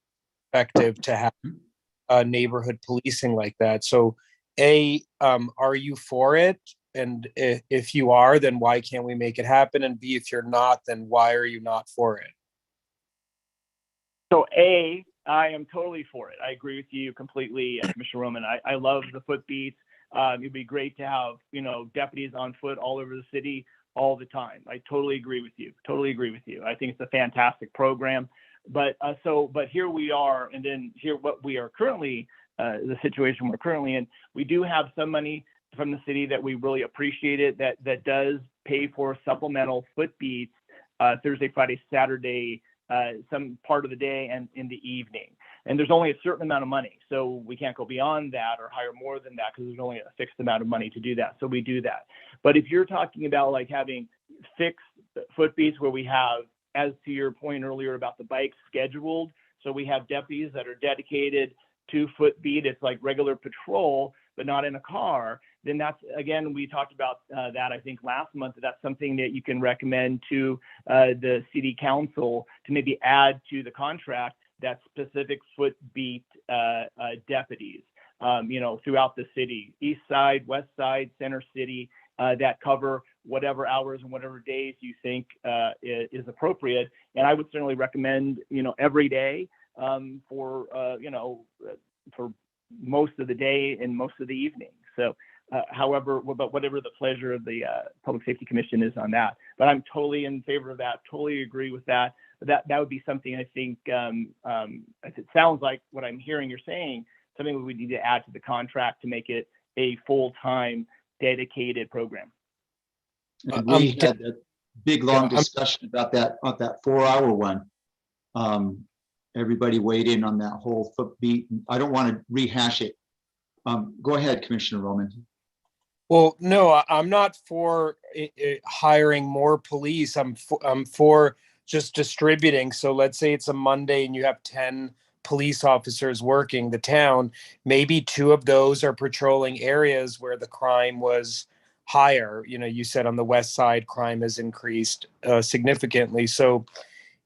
Speaker 5: effective to have neighborhood policing like that. So are you for it? And if you are, then why can't we make it happen? And B, if you're not, then why are you not for it?
Speaker 13: So I am totally for it. I agree with you completely, Commissioner Roman. I love the foot beats. It'd be great to have, deputies on foot all over the city all the time. I totally agree with you. I think it's a fantastic program. But here we are, and then here what we are currently, the situation we're currently in, we do have some money from the city that we really appreciate it, that does pay for supplemental foot beats Thursday, Friday, Saturday, some part of the day and in the evening. And there's only a certain amount of money. So we can't go beyond that or hire more than that because there's only a fixed amount of money to do that. So we do that. But if you're talking about like having fixed foot beats where we have, as to your point earlier about the bikes scheduled, so we have deputies that are dedicated to foot beat, it's like regular patrol, but not in a car, then that's, again, we talked about that, I think last month, that's something that you can recommend to the city council to maybe add to the contract, that specific foot beat deputies, throughout the city, east side, west side, center city, that cover whatever hours and whatever days you think is appropriate. And I would certainly recommend, every day for most of the day and most of the evening. So whatever the pleasure of the Public Safety Commission is on that. But I'm totally in favor of that, totally agree with that. That would be something I think, as it sounds like what I'm hearing you're saying, something we need to add to the contract to make it a full-time dedicated program.
Speaker 1: And we had a big, long discussion about that 4-hour one. Everybody weighed in on that whole foot beat. I don't want to rehash it. Go ahead, Commissioner Roman.
Speaker 5: Well, no, I'm not for hiring more police. I'm for just distributing. So let's say it's a Monday and you have 10 police officers working the town. Maybe 2 of those are patrolling areas where the crime was higher. You said on the west side, crime has increased significantly. So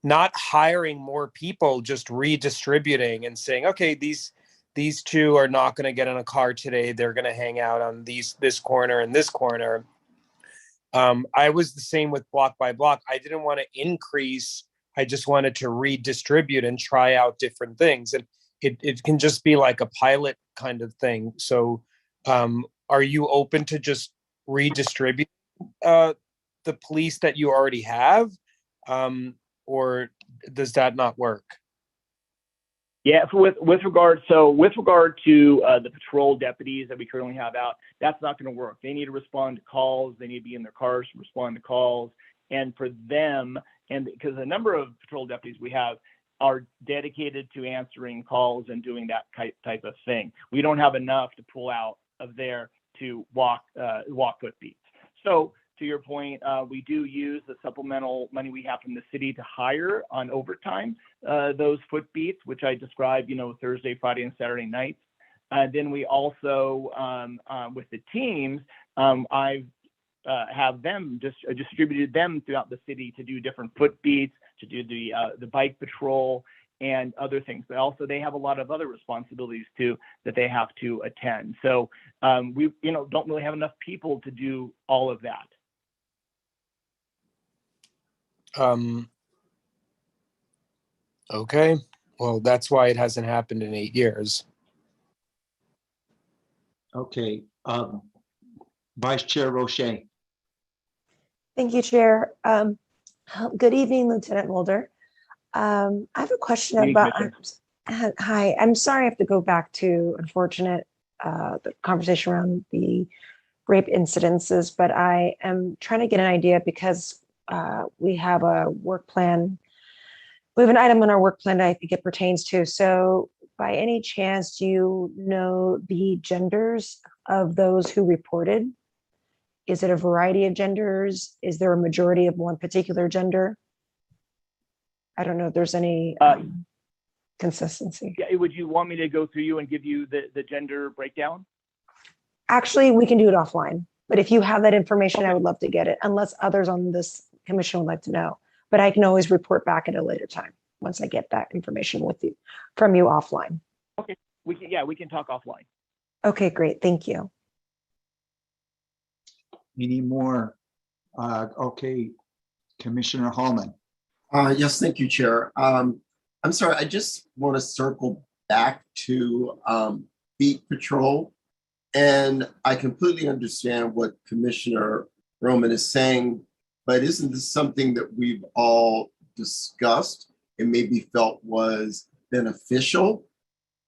Speaker 5: not hiring more people, just redistributing and saying, okay, these 2 are not going to get in a car today. They're going to hang out on this corner and this corner. I was the same with block by block. I didn't want to increase. I just wanted to redistribute and try out different things. And it can just be like a pilot kind of thing. So are you open to just redistribute the police that you already have? Or does that not work?
Speaker 13: Yeah, with regard to the patrol deputies that we currently have out, that's not going to work. They need to respond to calls. They need to be in their cars to respond to calls. and for them, and because a number of patrol deputies we have are dedicated to answering calls and doing that type of thing. We don't have enough to pull out of there to walk foot beats. So to your point, we do use the supplemental money we have from the city to hire on overtime those foot beats, which I described, Thursday, Friday, and Saturday nights. Then we also, with the teams, I've have them just distributed them throughout the city to do different foot beats, to do the bike patrol and other things. But also they have a lot of other responsibilities too that they have to attend. So we don't really have enough people to do all of that.
Speaker 5: Okay, well, that's why it hasn't happened in 8 years.
Speaker 1: Okay, Vice Chair Roche.
Speaker 8: Thank you, Chair. Good evening, Lieutenant Mulder. I have a question
Speaker 13: Good evening,
Speaker 8: about,
Speaker 13: Commissioner.
Speaker 8: hi, I'm sorry I have to go back to unfortunate, the conversation around the rape incidences, but I am trying to get an idea because we have a work plan. We have an item on our work plan that I think it pertains to. So by any chance, do you know the genders of those who reported? Is it a variety of genders? Is there a majority of one particular gender? I don't know if there's any consistency.
Speaker 13: Yeah, would you want me to go through you and give you the gender breakdown?
Speaker 8: Actually, we can do it offline, but if you have that information,
Speaker 13: Okay.
Speaker 8: I would love to get it, unless others on this commission would like to know. But I can always report back at a later time once I get that information from you offline.
Speaker 13: Okay, we can talk offline.
Speaker 8: Okay, great. Thank you.
Speaker 1: Any more? Okay, Commissioner Hallman.
Speaker 9: Yes, thank you, Chair. I'm sorry, I just want to circle back to beat patrol. And I completely understand what Commissioner Roman is saying, but isn't this something that we've all discussed and maybe felt was beneficial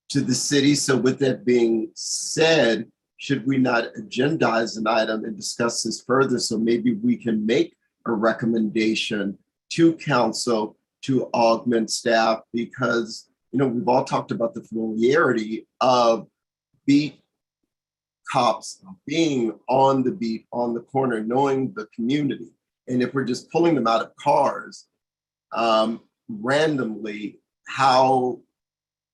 Speaker 9: to the city? So with that being said, should we not agendize an item and discuss this further so maybe we can make a recommendation to council to augment staff? Because we've all talked about the familiarity of beat cops being on the beat, on the corner, knowing the community. And if we're just pulling them out of cars randomly, how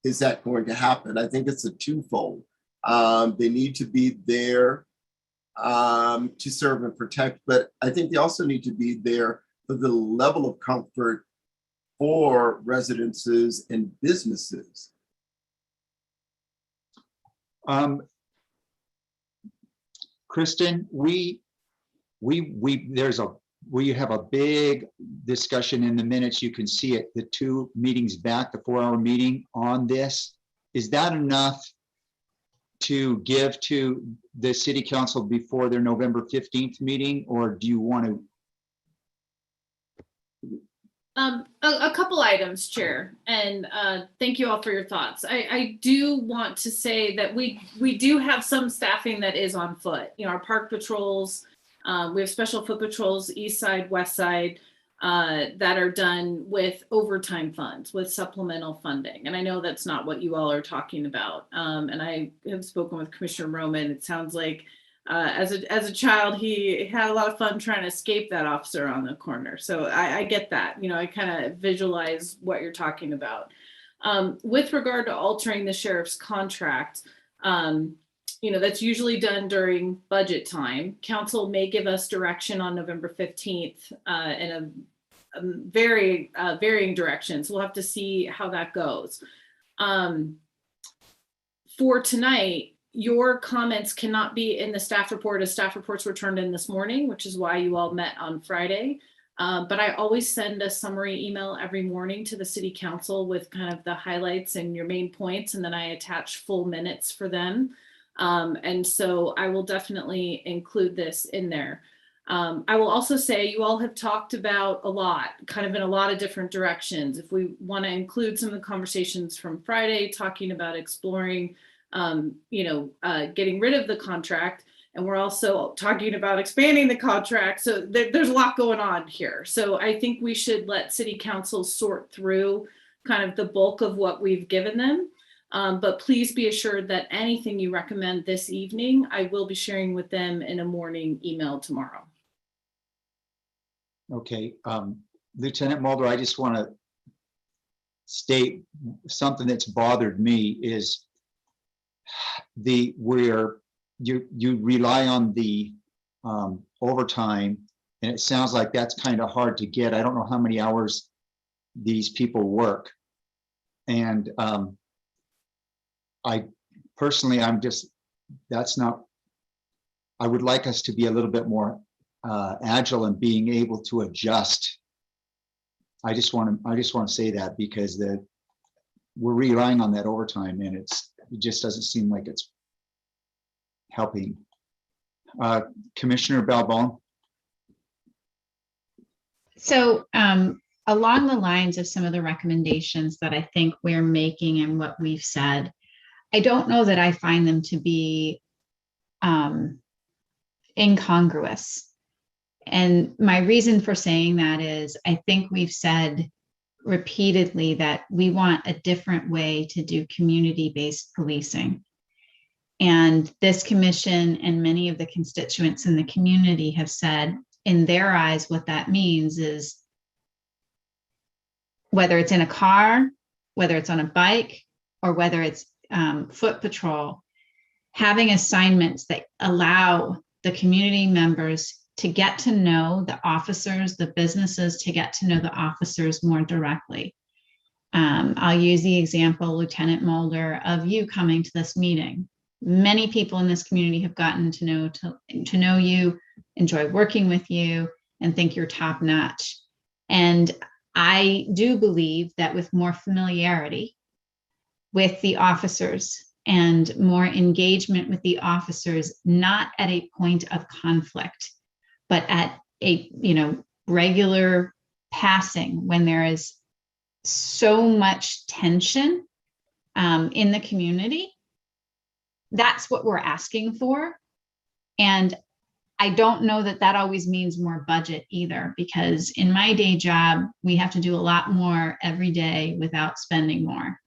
Speaker 9: is that going to happen? I think it's a twofold. They need to be there to serve and protect, but I think they also need to be there for the level of comfort for residences and businesses.
Speaker 1: Kristen, we have a big discussion in the minutes. You can see it, the 2 meetings back, the 4-hour meeting on this. Is that enough to give to the city council before their November 15th meeting, or do you want to?
Speaker 3: A couple items, Chair, and thank you all for your thoughts. I do want to say that we do have some staffing that is on foot. Our park patrols, we have special foot patrols, east side, west side, that are done with overtime funds, with supplemental funding. And I know that's not what you all are talking about. And I have spoken with Commissioner Roman. It sounds like as a child, he had a lot of fun trying to escape that officer on the corner. So I get that. I kind of visualize what you're talking about. With regard to altering the sheriff's contract, that's usually done during budget time. Council may give us direction on November 15th in a very varying directions. We'll have to see how that goes. For tonight, your comments cannot be in the staff report as staff reports were turned in this morning, which is why you all met on Friday. But I always send a summary email every morning to the city council with kind of the highlights and your main points, and then I attach full minutes for them. And so I will definitely include this in there. I will also say you all have talked about a lot, kind of in a lot of different directions. If we want to include some of the conversations from Friday, talking about exploring, getting rid of the contract, And we're also talking about expanding the contract. So there's a lot going on here. So I think we should let city council sort through kind of the bulk of what we've given them. But please be assured that anything you recommend this evening, I will be sharing with them in a morning email tomorrow.
Speaker 1: Okay, Lieutenant Mulder, I just want to state something that's bothered me is you rely on the overtime, and it sounds like that's kind of hard to get. I don't know how many hours these people work, and I personally, that's not. I would like us to be a little bit more agile in being able to adjust. I just want to say that because we're relying on that overtime, and it just doesn't seem like it's helping. Commissioner Balbon.
Speaker 2: So along the lines of some of the recommendations that I think we're making and what we've said, I don't know that I find them to be incongruous. And my reason for saying that is I think we've said repeatedly that we want a different way to do community-based policing. And this commission and many of the constituents in the community have said, in their eyes, what that means is whether it's in a car, whether it's on a bike, or whether it's foot patrol, having assignments that allow the community members to get to know the officers, the businesses, to get to know the officers more directly. I'll use the example, Lieutenant Mulder, of you coming to this meeting. Many people in this community have gotten to know you, enjoy working with you, and think you're top notch. And I do believe that with more familiarity with the officers and more engagement with the officers, not at a point of conflict, but at a regular passing when there is so much tension in the community, that's what we're asking for. And I don't know that that always means more budget either, because in my day job, we have to do a lot more every day without spending more.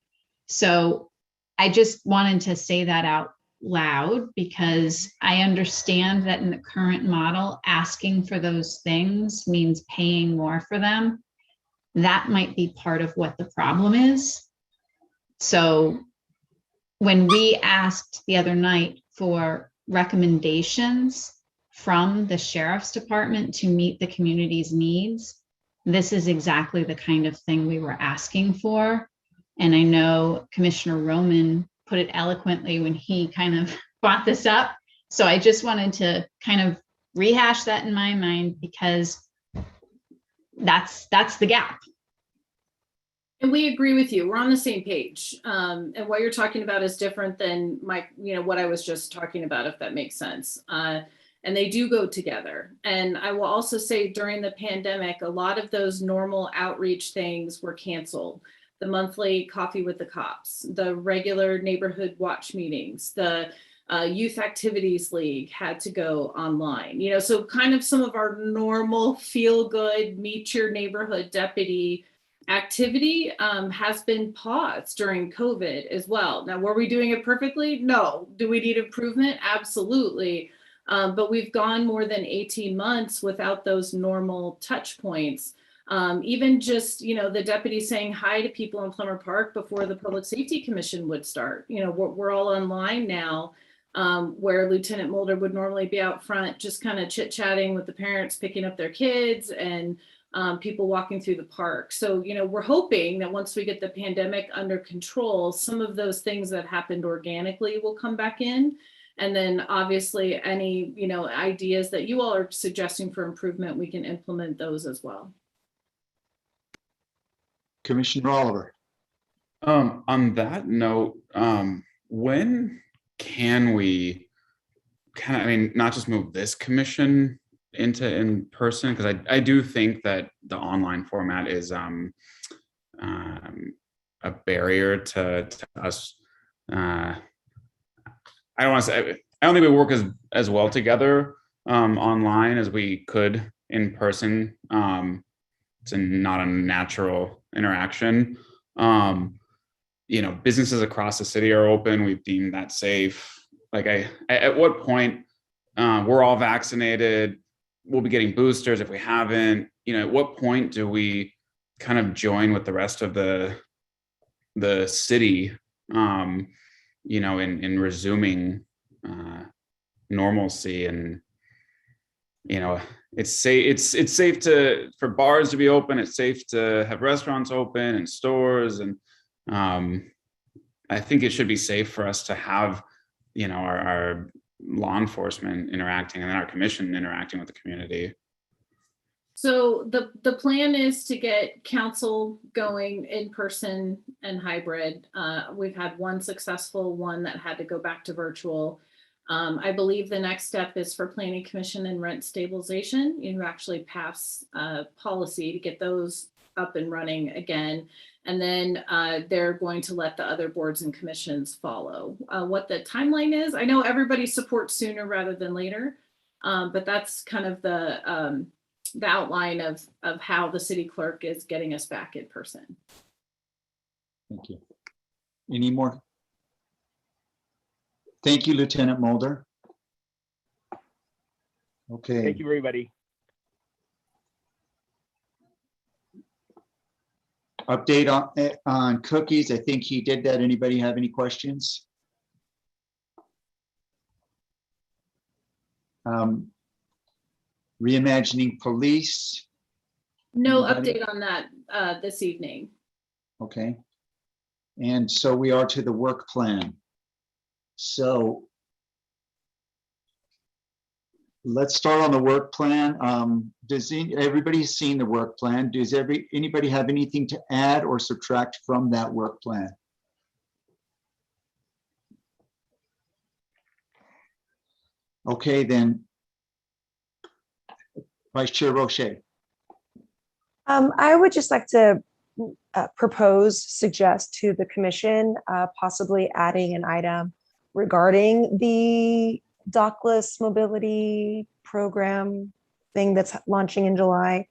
Speaker 2: So I just wanted to say that out loud, because I understand that in the current model, asking for those things means paying more for them. That might be part of what the problem is. So when we asked the other night for recommendations from the sheriff's department to meet the community's needs, this is exactly the kind of thing we were asking for. And I know Commissioner Roman put it eloquently when he kind of brought this up. So I just wanted to kind of rehash that in my mind, because that's the gap.
Speaker 3: And we agree with you. We're on the same page. And what you're talking about is different than what I was just talking about, if that makes sense. And they do go together. And I will also say during the pandemic, a lot of those normal outreach things were canceled. The monthly coffee with the cops, the regular neighborhood watch meetings, the youth activities league had to go online. So kind of some of our normal feel good, meet your neighborhood deputy activity has been paused during COVID as well. Now, were we doing it perfectly? No. Do we need improvement? Absolutely. But we've gone more than 18 months without those normal touch points. Even just, the deputy saying hi to people in Plummer Park before the Public Safety Commission would start. We're all online now, where Lieutenant Mulder would normally be out front, just kind of chit-chatting with the parents, picking up their kids, and people walking through the park. So, we're hoping that once we get the pandemic under control, some of those things that happened organically will come back in. And then obviously any, ideas that you all are suggesting for improvement, we can implement those as well.
Speaker 1: Commissioner Oliver.
Speaker 15: On that note, when can we not just move this commission into in person? Because I do think that the online format is a barrier to us. I don't want to say, I don't think we work as well together online as we could in person. It's not a natural interaction. You know, businesses across the city are open. We've deemed that safe. Like at what point we're all vaccinated, we'll be getting boosters if we haven't, you know, at what point do we kind of join with the rest of the city, you know, in resuming normalcy? And, you know, it's safe for bars to be open. It's safe to have restaurants open and stores. And I think it should be safe for us to have, you know, our law enforcement interacting and then our commission interacting with the community.
Speaker 3: So the plan is to get council going in person and hybrid. We've had one successful one that had to go back to virtual. I believe the next step is for planning commission and rent stabilization. You actually pass policy to get those up and running again. And then they're going to let the other boards and commissions follow. What the timeline is, I know everybody supports sooner rather than later, but that's kind of the outline of how the city clerk is getting us back in person.
Speaker 1: Thank you. Any more? Thank you, Lieutenant Mulder. Okay.
Speaker 13: Thank you, everybody.
Speaker 1: Update on cookies. I think he did that. Anybody have any questions? Reimagining police.
Speaker 3: No
Speaker 1: Anybody?
Speaker 3: update on that this evening.
Speaker 1: Okay. And so we are to the work plan. So let's start on the work plan. Does everybody seen the work plan? Does anybody have anything to add or subtract from that work plan? Okay, then. Vice Chair Roche.
Speaker 8: I would just like to suggest to the commission, possibly adding an item regarding the dockless mobility program thing that's launching in July.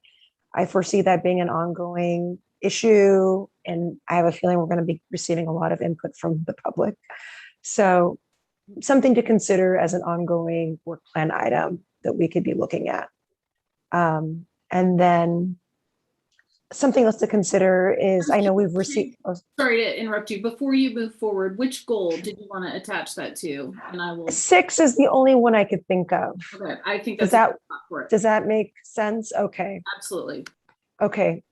Speaker 8: I foresee that being an ongoing issue, and I have a feeling we're going to be receiving a lot of input from the public. So something to consider as an ongoing work plan item that we could be looking at. And then something else to consider is, I know we've received. Oh,
Speaker 3: sorry to interrupt you. Before you move forward, which goal did you want to attach that to? And I will.
Speaker 8: 6 is the only one I could think of.
Speaker 3: Okay, I think
Speaker 8: Does
Speaker 3: that's
Speaker 8: does that make sense? Okay.
Speaker 3: Absolutely.
Speaker 8: Okay.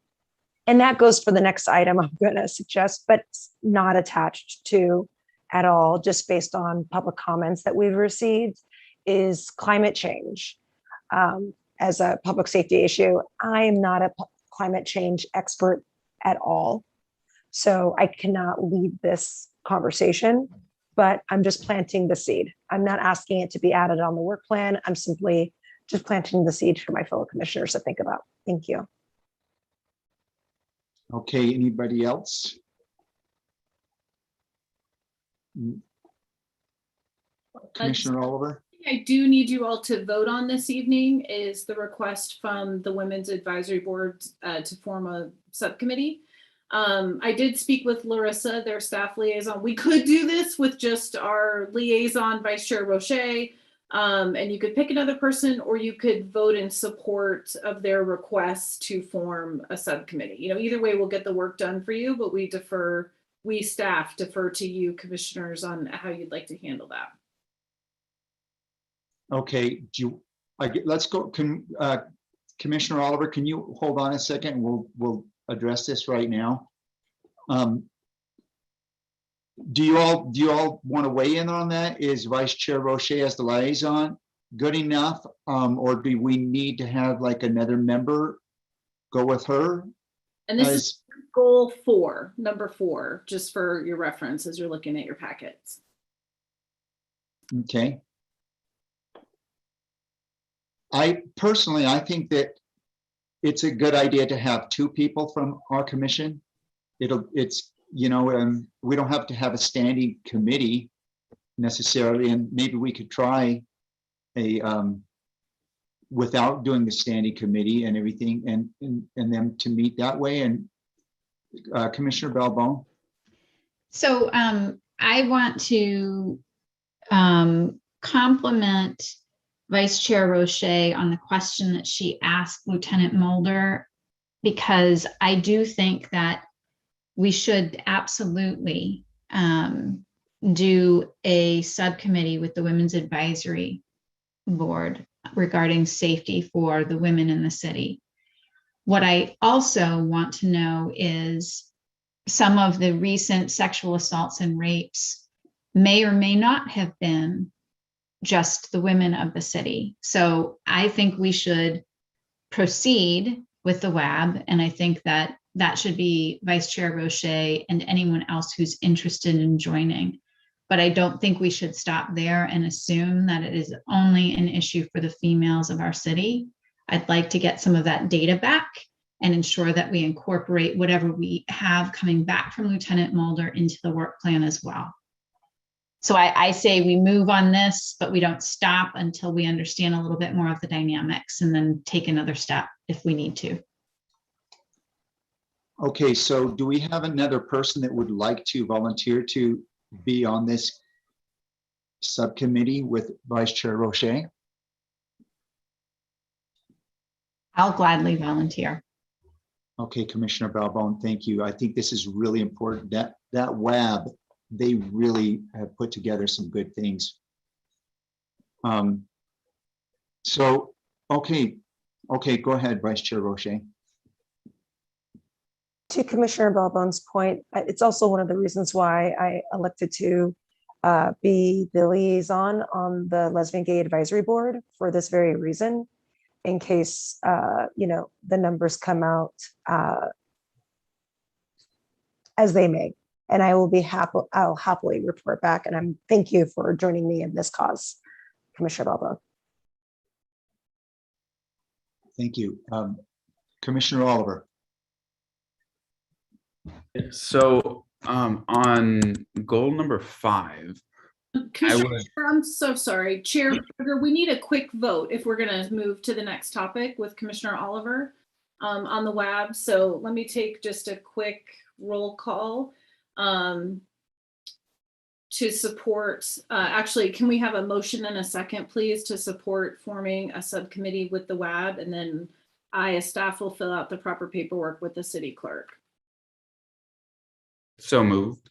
Speaker 8: And that goes for the next item I'm going to suggest, but it's not attached to at all, just based on public comments that we've received, is climate change as a public safety issue. I am not a climate change expert at all, so I cannot lead this conversation, but I'm just planting the seed. I'm not asking it to be added on the work plan. I'm simply just planting the seed for my fellow commissioners to think about. Thank you.
Speaker 1: Okay, anybody else? Commissioner Oliver?
Speaker 3: I do need you all to vote on this evening is the request from the Women's Advisory Board to form a subcommittee. I did speak with Larissa, their staff liaison. We could do this with just our liaison, Vice Chair Roche, and you could pick another person, or you could vote in support of their request to form a subcommittee. You know, either way, we'll get the work done for you, but we staff defer to you commissioners on how you'd like to handle that.
Speaker 1: Okay, let's go. Commissioner Oliver, can you hold on a second? We'll address this right now. Do you all want to weigh in on that? Is Vice Chair Roche as the liaison good enough, or do we need to have like another member go with her?
Speaker 3: And this is goal 4, number 4, just for your reference as you're looking at your packets.
Speaker 1: Okay. I think that it's a good idea to have 2 people from our commission. We don't have to have a standing committee. necessarily, and maybe we could try a, without doing the standing committee and everything, and them to meet that way. And Commissioner Balbon?
Speaker 2: So I want to compliment Vice Chair Roche on the question that she asked Lieutenant Mulder, because I do think that we should absolutely do a subcommittee with the Women's Advisory Board regarding safety for the women in the city. What I also want to know is some of the recent sexual assaults and rapes may or may not have been just the women of the city. So I think we should proceed with the WAB, and I think that that should be Vice Chair Roche and anyone else who's interested in joining. But I don't think we should stop there and assume that it is only an issue for the females of our city. I'd like to get some of that data back and ensure that we incorporate whatever we have coming back from Lieutenant Mulder into the work plan as well. So I say we move on this, but we don't stop until we understand a little bit more of the dynamics, and then take another step if we need to.
Speaker 1: Okay, so do we have another person that would like to volunteer to be on this subcommittee with Vice Chair Roche?
Speaker 2: I'll gladly volunteer.
Speaker 1: Okay, Commissioner Balbon, thank you. I think this is really important. That WAB, they really have put together some good things. So, okay, go ahead, Vice Chair Roche.
Speaker 8: To Commissioner Balbon's point, it's also one of the reasons why I elected to be the liaison on the Lesbian Gay Advisory Board, for this very reason, in case the numbers come out as they may. And I will be happy. I'll happily report back. And thank you for joining me in this cause, Commissioner Balbon.
Speaker 1: Thank you, Commissioner Oliver.
Speaker 15: So on goal number 5,
Speaker 3: Commissioner, I'm so sorry, Chair Berger, we need a quick vote if we're going to move to the next topic with Commissioner Oliver on the WAB. So let me take just a quick roll call to support. Actually, can we have a motion and a second, please, to support forming a subcommittee with the WAB? And then I, as staff, will fill out the proper paperwork with the city clerk.
Speaker 15: So moved.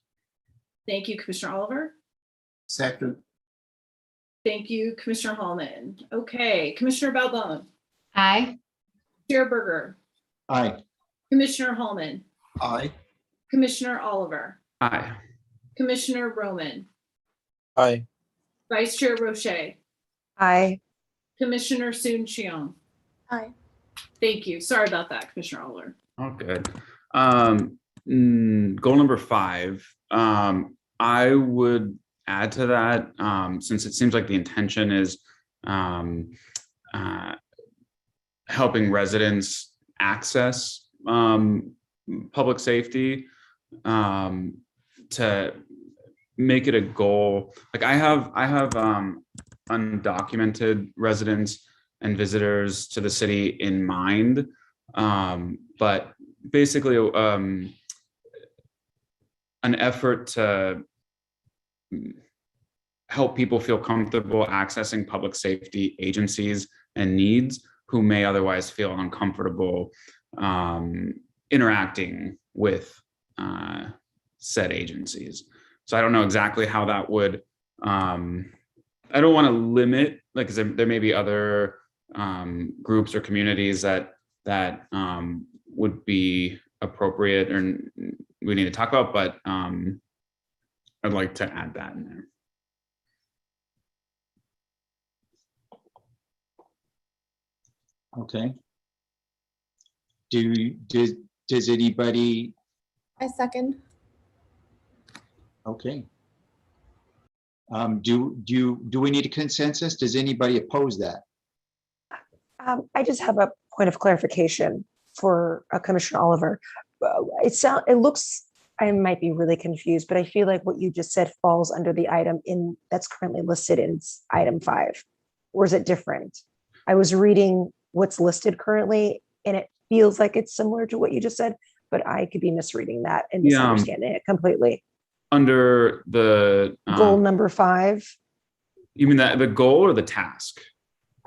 Speaker 3: Thank you, Commissioner Oliver.
Speaker 9: Second.
Speaker 3: Thank you, Commissioner Hallman. Okay, Commissioner Balbon.
Speaker 2: Aye.
Speaker 3: Chair Berger.
Speaker 1: Aye.
Speaker 3: Commissioner Hallman.
Speaker 9: Aye.
Speaker 3: Commissioner Oliver.
Speaker 15: Aye.
Speaker 3: Commissioner Roman.
Speaker 5: Aye.
Speaker 3: Vice Chair Roche.
Speaker 8: Aye.
Speaker 3: Commissioner Soon-Shiong.
Speaker 8: Aye.
Speaker 3: Thank you. Sorry about that, Commissioner Oliver.
Speaker 15: Oh, good. Goal number 5, I would add to that, since it seems like the intention is helping residents access public safety, to make it a goal. Like I have undocumented residents and visitors to the city in mind, but basically an effort to help people feel comfortable accessing public safety agencies and needs who may otherwise feel uncomfortable interacting with said agencies. So I don't know exactly how that would, I don't want to limit, like, 'cause there may be other groups or communities that would be appropriate or we need to talk about, but I'd like to add that in there.
Speaker 1: Okay. Does anybody?
Speaker 16: I second.
Speaker 1: Okay. Do we need a consensus? Does anybody oppose that?
Speaker 8: I just have a point of clarification for Commissioner Oliver. It looks I might be really confused, but I feel like what you just said falls under the item in that's currently listed in item 5. Or is it different? I was reading what's listed currently and it feels like it's similar to what you just said, but I could be misreading that and
Speaker 15: Yeah,
Speaker 8: misunderstanding it completely.
Speaker 15: under the
Speaker 8: Goal number 5,
Speaker 15: you mean that the goal or the task?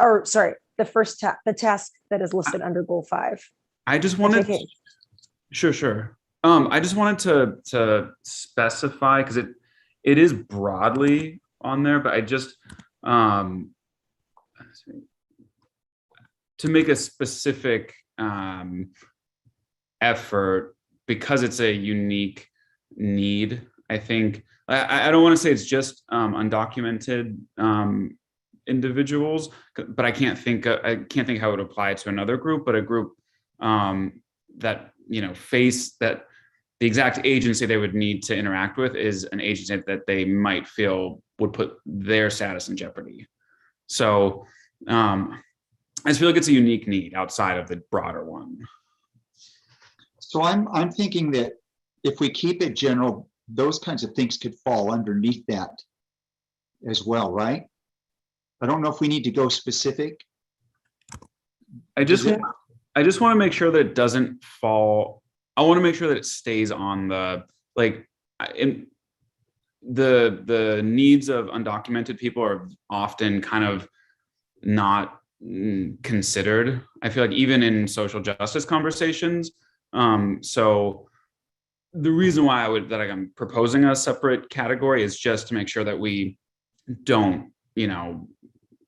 Speaker 8: or sorry, the first the task that is listed under goal 5.
Speaker 15: I just wanted, sure. I just wanted to specify, because it is broadly on there, but I just to make a specific effort, because it's a unique need. I think I don't want to say it's just undocumented individuals, but I can't think how it would apply to another group, but a group that face that the exact agency they would need to interact with is an agency that they might feel would put their status in jeopardy. So I just feel like it's a unique need outside of the broader one.
Speaker 1: So I'm thinking that if we keep it general, those kinds of things could fall underneath that as well, right? I don't know if we need to go specific.
Speaker 15: I just want to make sure that it doesn't fall. I want to make sure that it stays on the, like, in the needs of undocumented people are often kind of not considered. I feel like even in social justice conversations. So the reason why I'm proposing a separate category is just to make sure that we don't,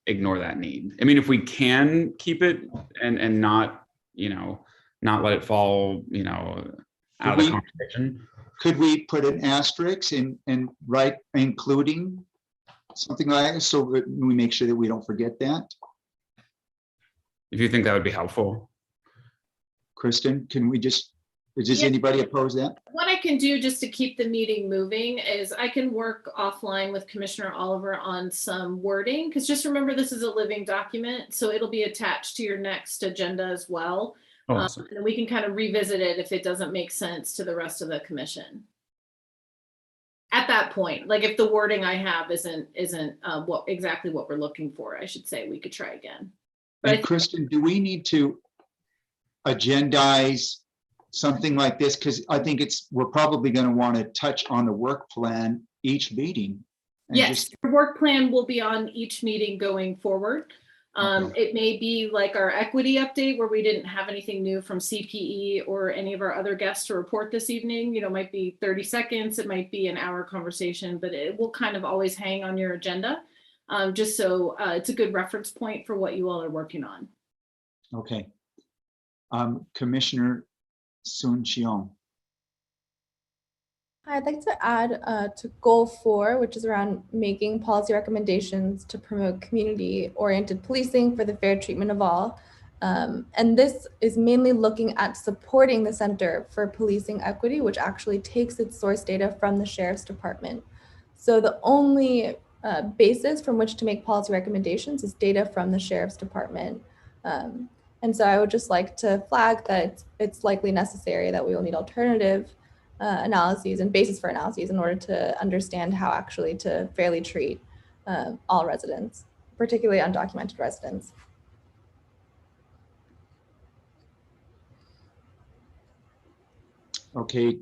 Speaker 15: ignore that need. I mean, if we can keep it and not, not let it fall, out of the conversation.
Speaker 1: Could we put an asterisk and write including something like that, so that we make sure that we don't forget that?
Speaker 15: If you think that would be helpful.
Speaker 1: Kristen, does anybody oppose that?
Speaker 3: What I can do just to keep the meeting moving is I can work offline with Commissioner Oliver on some wording, because just remember, this is a living document, so it'll be attached to your next agenda as well.
Speaker 15: Awesome.
Speaker 3: And we can kind of revisit it if it doesn't make sense to the rest of the commission. At that point, like if the wording I have isn't exactly what we're looking for, I should say we could try again. But
Speaker 1: and Kristen, do we need to agendize something like this? Because I think we're probably going to want to touch on the work plan each meeting.
Speaker 3: Yes, the work plan will be on each meeting going forward. It may be like our equity update where we didn't have anything new from CPE or any of our other guests to report this evening. It might be 30 seconds, it might be an hour conversation, but it will kind of always hang on your agenda. Just so it's a good reference point for what you all are working on.
Speaker 1: Okay. Commissioner Sun Cheong.
Speaker 16: I'd like to add to goal 4, which is around making policy recommendations to promote community-oriented policing for the fair treatment of all. And this is mainly looking at supporting the Center for Policing Equity, which actually takes its source data from the Sheriff's Department. So the only basis from which to make policy recommendations is data from the Sheriff's Department. And so I would just like to flag that it's likely necessary that we will need alternative analyses and basis for analyses in order to understand how actually to fairly treat all residents, particularly undocumented residents.
Speaker 1: Okay.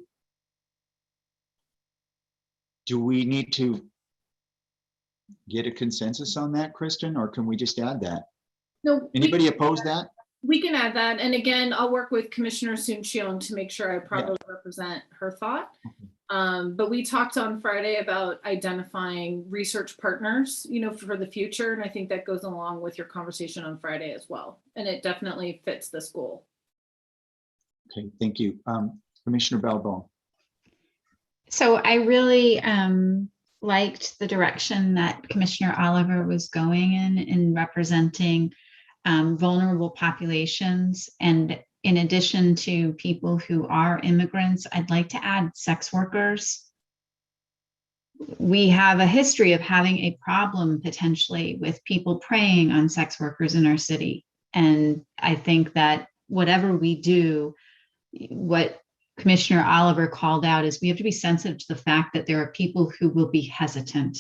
Speaker 1: Do we need to get a consensus on that, Kristen, or can we just add that?
Speaker 3: No.
Speaker 1: Anybody oppose that?
Speaker 3: We can add that. And again, I'll work with Commissioner Sun Cheong to make sure I properly represent her thought. But we talked on Friday about identifying research partners, for the future. And I think that goes along with your conversation on Friday as well. And it definitely fits this goal.
Speaker 1: Okay, thank you. Commissioner Balbo.
Speaker 2: So I really liked the direction that Commissioner Oliver was going in representing vulnerable populations. And in addition to people who are immigrants, I'd like to add sex workers. We have a history of having a problem potentially with people preying on sex workers in our city. And I think that whatever we do, what Commissioner Oliver called out is we have to be sensitive to the fact that there are people who will be hesitant.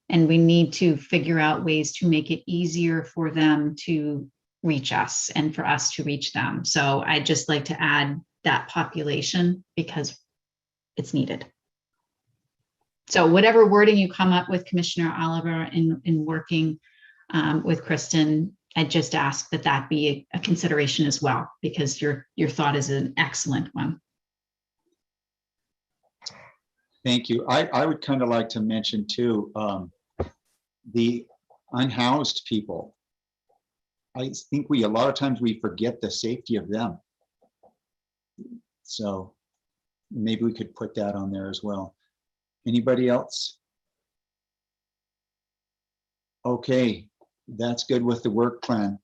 Speaker 2: And we need to figure out ways to make it easier for them to reach us and for us to reach them. So I'd just like to add that population because it's needed. So whatever wording you come up with, Commissioner Oliver, in working with Kristen, I just ask that that be a consideration as well, because your thought is an excellent one.
Speaker 1: Thank you. I would kind of like to mention too, the unhoused people. I think a lot of times we forget the safety of them. So maybe we could put that on there as well. Anybody else? Okay, that's good with the work plan.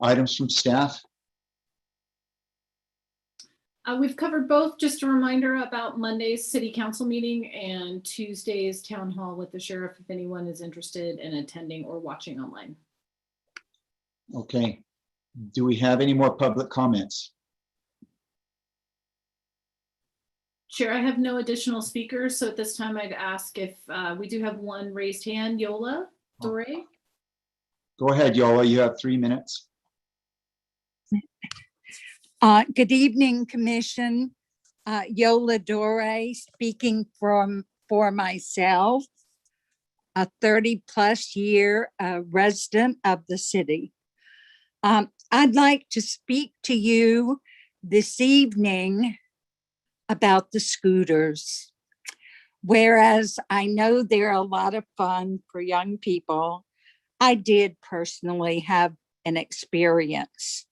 Speaker 1: Items from staff?
Speaker 3: We've covered both. Just a reminder about Monday's city council meeting and Tuesday's town hall with the sheriff, if anyone is interested in attending or watching online.
Speaker 1: Okay. Do we have any more public comments?
Speaker 3: Chair, I have no additional speakers. So at this time, I'd ask if we do have one raised hand. Yola Dore.
Speaker 1: Go ahead, Yola. You have 3 minutes.
Speaker 17: Good evening, Commission. Yola Dore speaking for myself, a 30-plus year resident of the city. I'd like to speak to you this evening about the scooters. Whereas I know they're a lot of fun for young people, I did personally have an experience.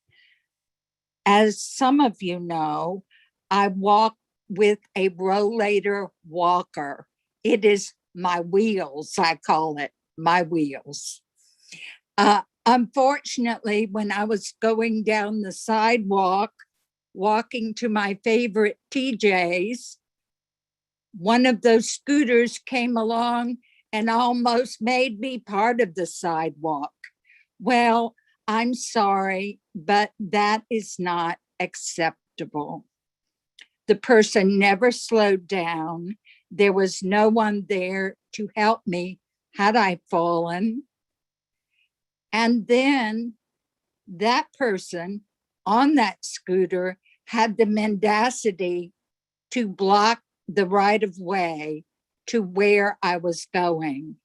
Speaker 17: As some of you know, I walk with a rollator walker. It is my wheels, I call it, my wheels. Unfortunately, when I was going down the sidewalk, walking to my favorite TJ's, one of those scooters came along and almost made me part of the sidewalk. Well, I'm sorry, but that is not acceptable. The person never slowed down. There was no one there to help me had I fallen. And then that person on that scooter had the mendacity to block the right of way to where I was going.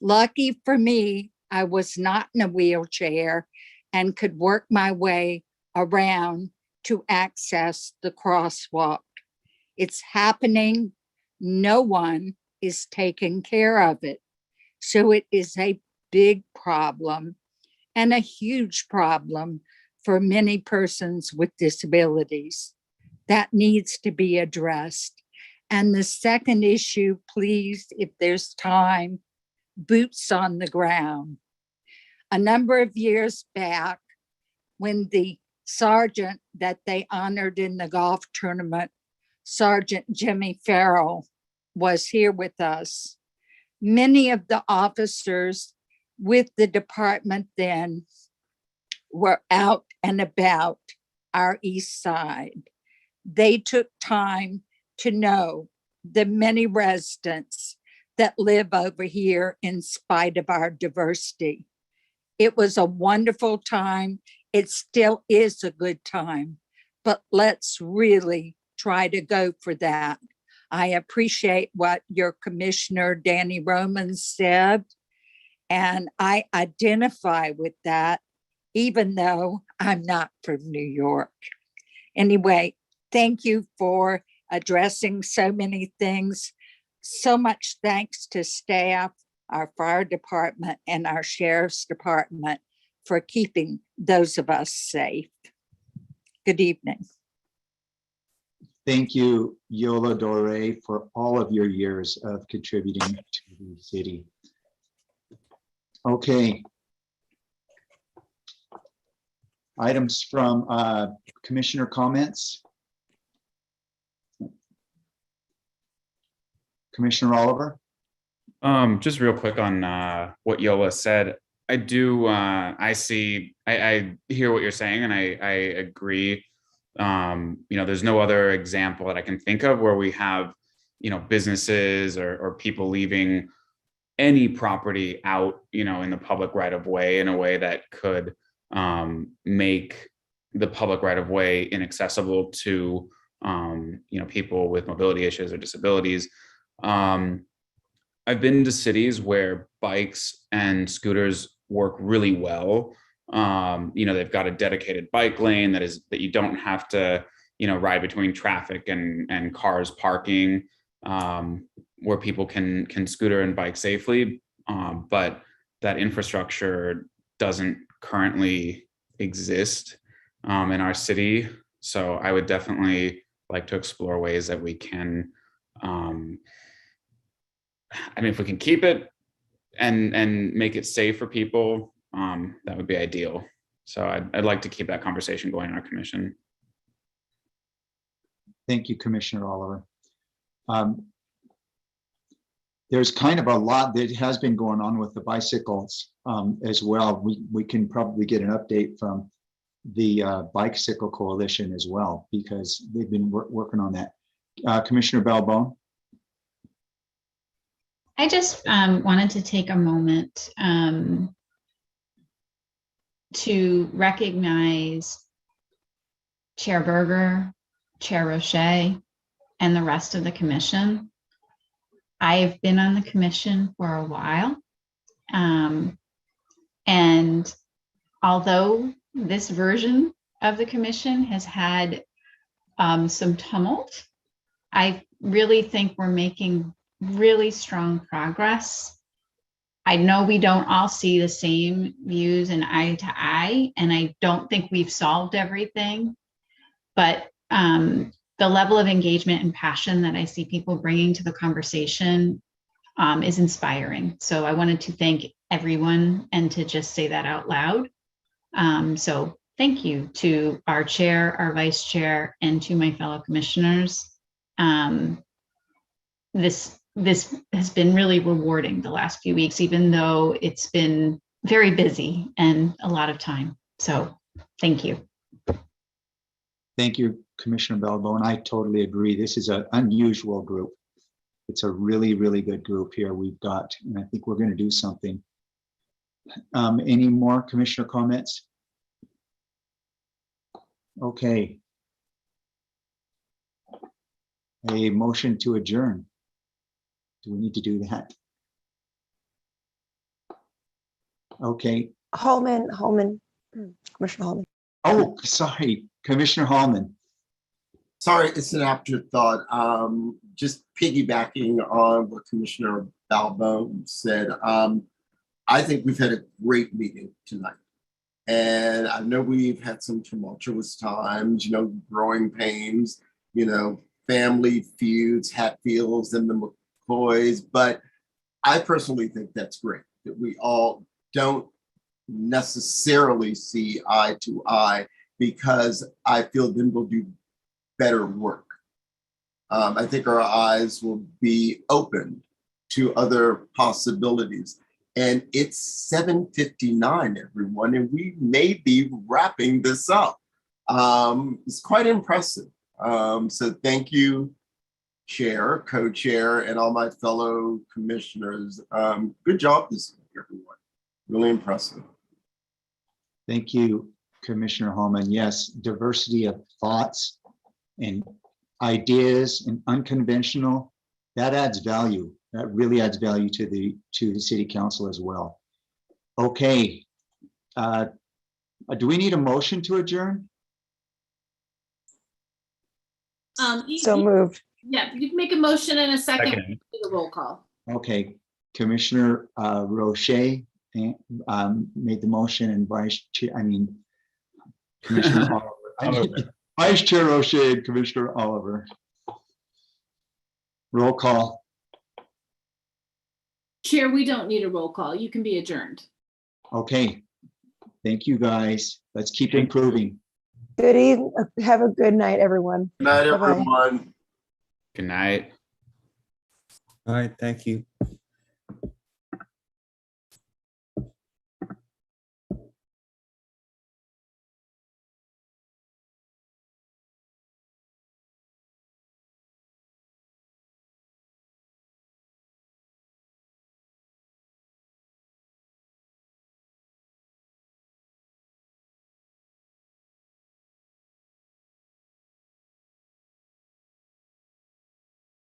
Speaker 17: Lucky for me, I was not in a wheelchair and could work my way around to access the crosswalk. It's happening. No one is taking care of it. So it is a big problem and a huge problem for many persons with disabilities. That needs to be addressed. And the second issue, please, if there's time, boots on the ground. A number of years back, when the sergeant that they honored in the golf tournament, Sergeant Jimmy Farrell, was here with us, many of the officers with the department then were out and about our east side. They took time to know the many residents that live over here in spite of our diversity. It was a wonderful time. It still is a good time, but let's really try to go for that. I appreciate what your Commissioner Danny Roman said, and I identify with that, even though I'm not from New York. Anyway, thank you for addressing so many things. So much thanks to staff, our fire department, and our sheriff's department for keeping those of us safe. Good evening.
Speaker 1: Thank you, Yola Dore, for all of your years of contributing to the city. Okay. Items from commissioner comments. Commissioner Oliver.
Speaker 15: Just real quick on what Yola said. I do, I hear what you're saying, and I agree. There's no other example that I can think of where we have, businesses or people leaving any property out, in the public right of way in a way that could make the public right of way inaccessible to, people with mobility issues or disabilities. I've been to cities where bikes and scooters work really well. They've got a dedicated bike lane that you don't have to, ride between traffic and cars parking, where people can scooter and bike safely. But that infrastructure doesn't currently exist in our city. So I would definitely like to explore ways that we can, if we can keep it and make it safe for people, that would be ideal. So I'd like to keep that conversation going in our commission.
Speaker 1: Thank you, Commissioner Oliver. There's kind of a lot that has been going on with the bicycles as well. We can probably get an update from the Bicycle Coalition as well, because they've been working on that. Commissioner Balbone.
Speaker 2: I just wanted to take a moment to recognize Chair Berger, Chair Roche, and the rest of the commission. I've been on the commission for a while. And although this version of the commission has had some tumult, I really think we're making really strong progress. I know we don't all see the same views and eye to eye, and I don't think we've solved everything, but the level of engagement and passion that I see people bringing to the conversation is inspiring. So I wanted to thank everyone and to just say that out loud. So thank you to our chair, our vice chair, and to my fellow commissioners. This has been really rewarding the last few weeks, even though it's been very busy and a lot of time. So thank you.
Speaker 1: Thank you, Commissioner Balbone. I totally agree. This is an unusual group. It's a really, really good group here we've got, and I think we're going to do something. Any more commissioner comments? Okay. A motion to adjourn. Do we need to do that? Okay.
Speaker 8: Holman, Commissioner Holman.
Speaker 1: Oh, sorry, Commissioner Hallman.
Speaker 9: Sorry, it's an afterthought. Just piggybacking on what Commissioner Balbone said. I think we've had a great meeting tonight. And I know we've had some tumultuous times, growing pains, family feuds, Hatfields and the McCoys. But I personally think that's great, that we all don't necessarily see eye to eye, because I feel then we'll do better work. I think our eyes will be open to other possibilities. And it's 7:59, everyone, and we may be wrapping this up. It's quite impressive. So thank you, Chair, Co-Chair, and all my fellow commissioners. Good job this week, everyone. Really impressive.
Speaker 1: Thank you, Commissioner Holman. Yes, diversity of thoughts and ideas and unconventional, that adds value. That really adds value to the city council as well. Okay. Do we need a motion to adjourn?
Speaker 8: So moved.
Speaker 3: Yeah, you can make a motion in a second.
Speaker 10: Second.
Speaker 3: Do the roll call.
Speaker 1: Okay, Commissioner Roche made the motion, and Commissioner Oliver. Vice Chair Roche and Commissioner Oliver. Roll call.
Speaker 3: Chair, we don't need a roll call. You can be adjourned.
Speaker 1: Okay, thank you, guys. Let's keep improving.
Speaker 8: Good evening. Have a good night, everyone.
Speaker 9: Good night,
Speaker 8: Bye-bye.
Speaker 9: everyone.
Speaker 15: Good night.
Speaker 12: All right, thank you.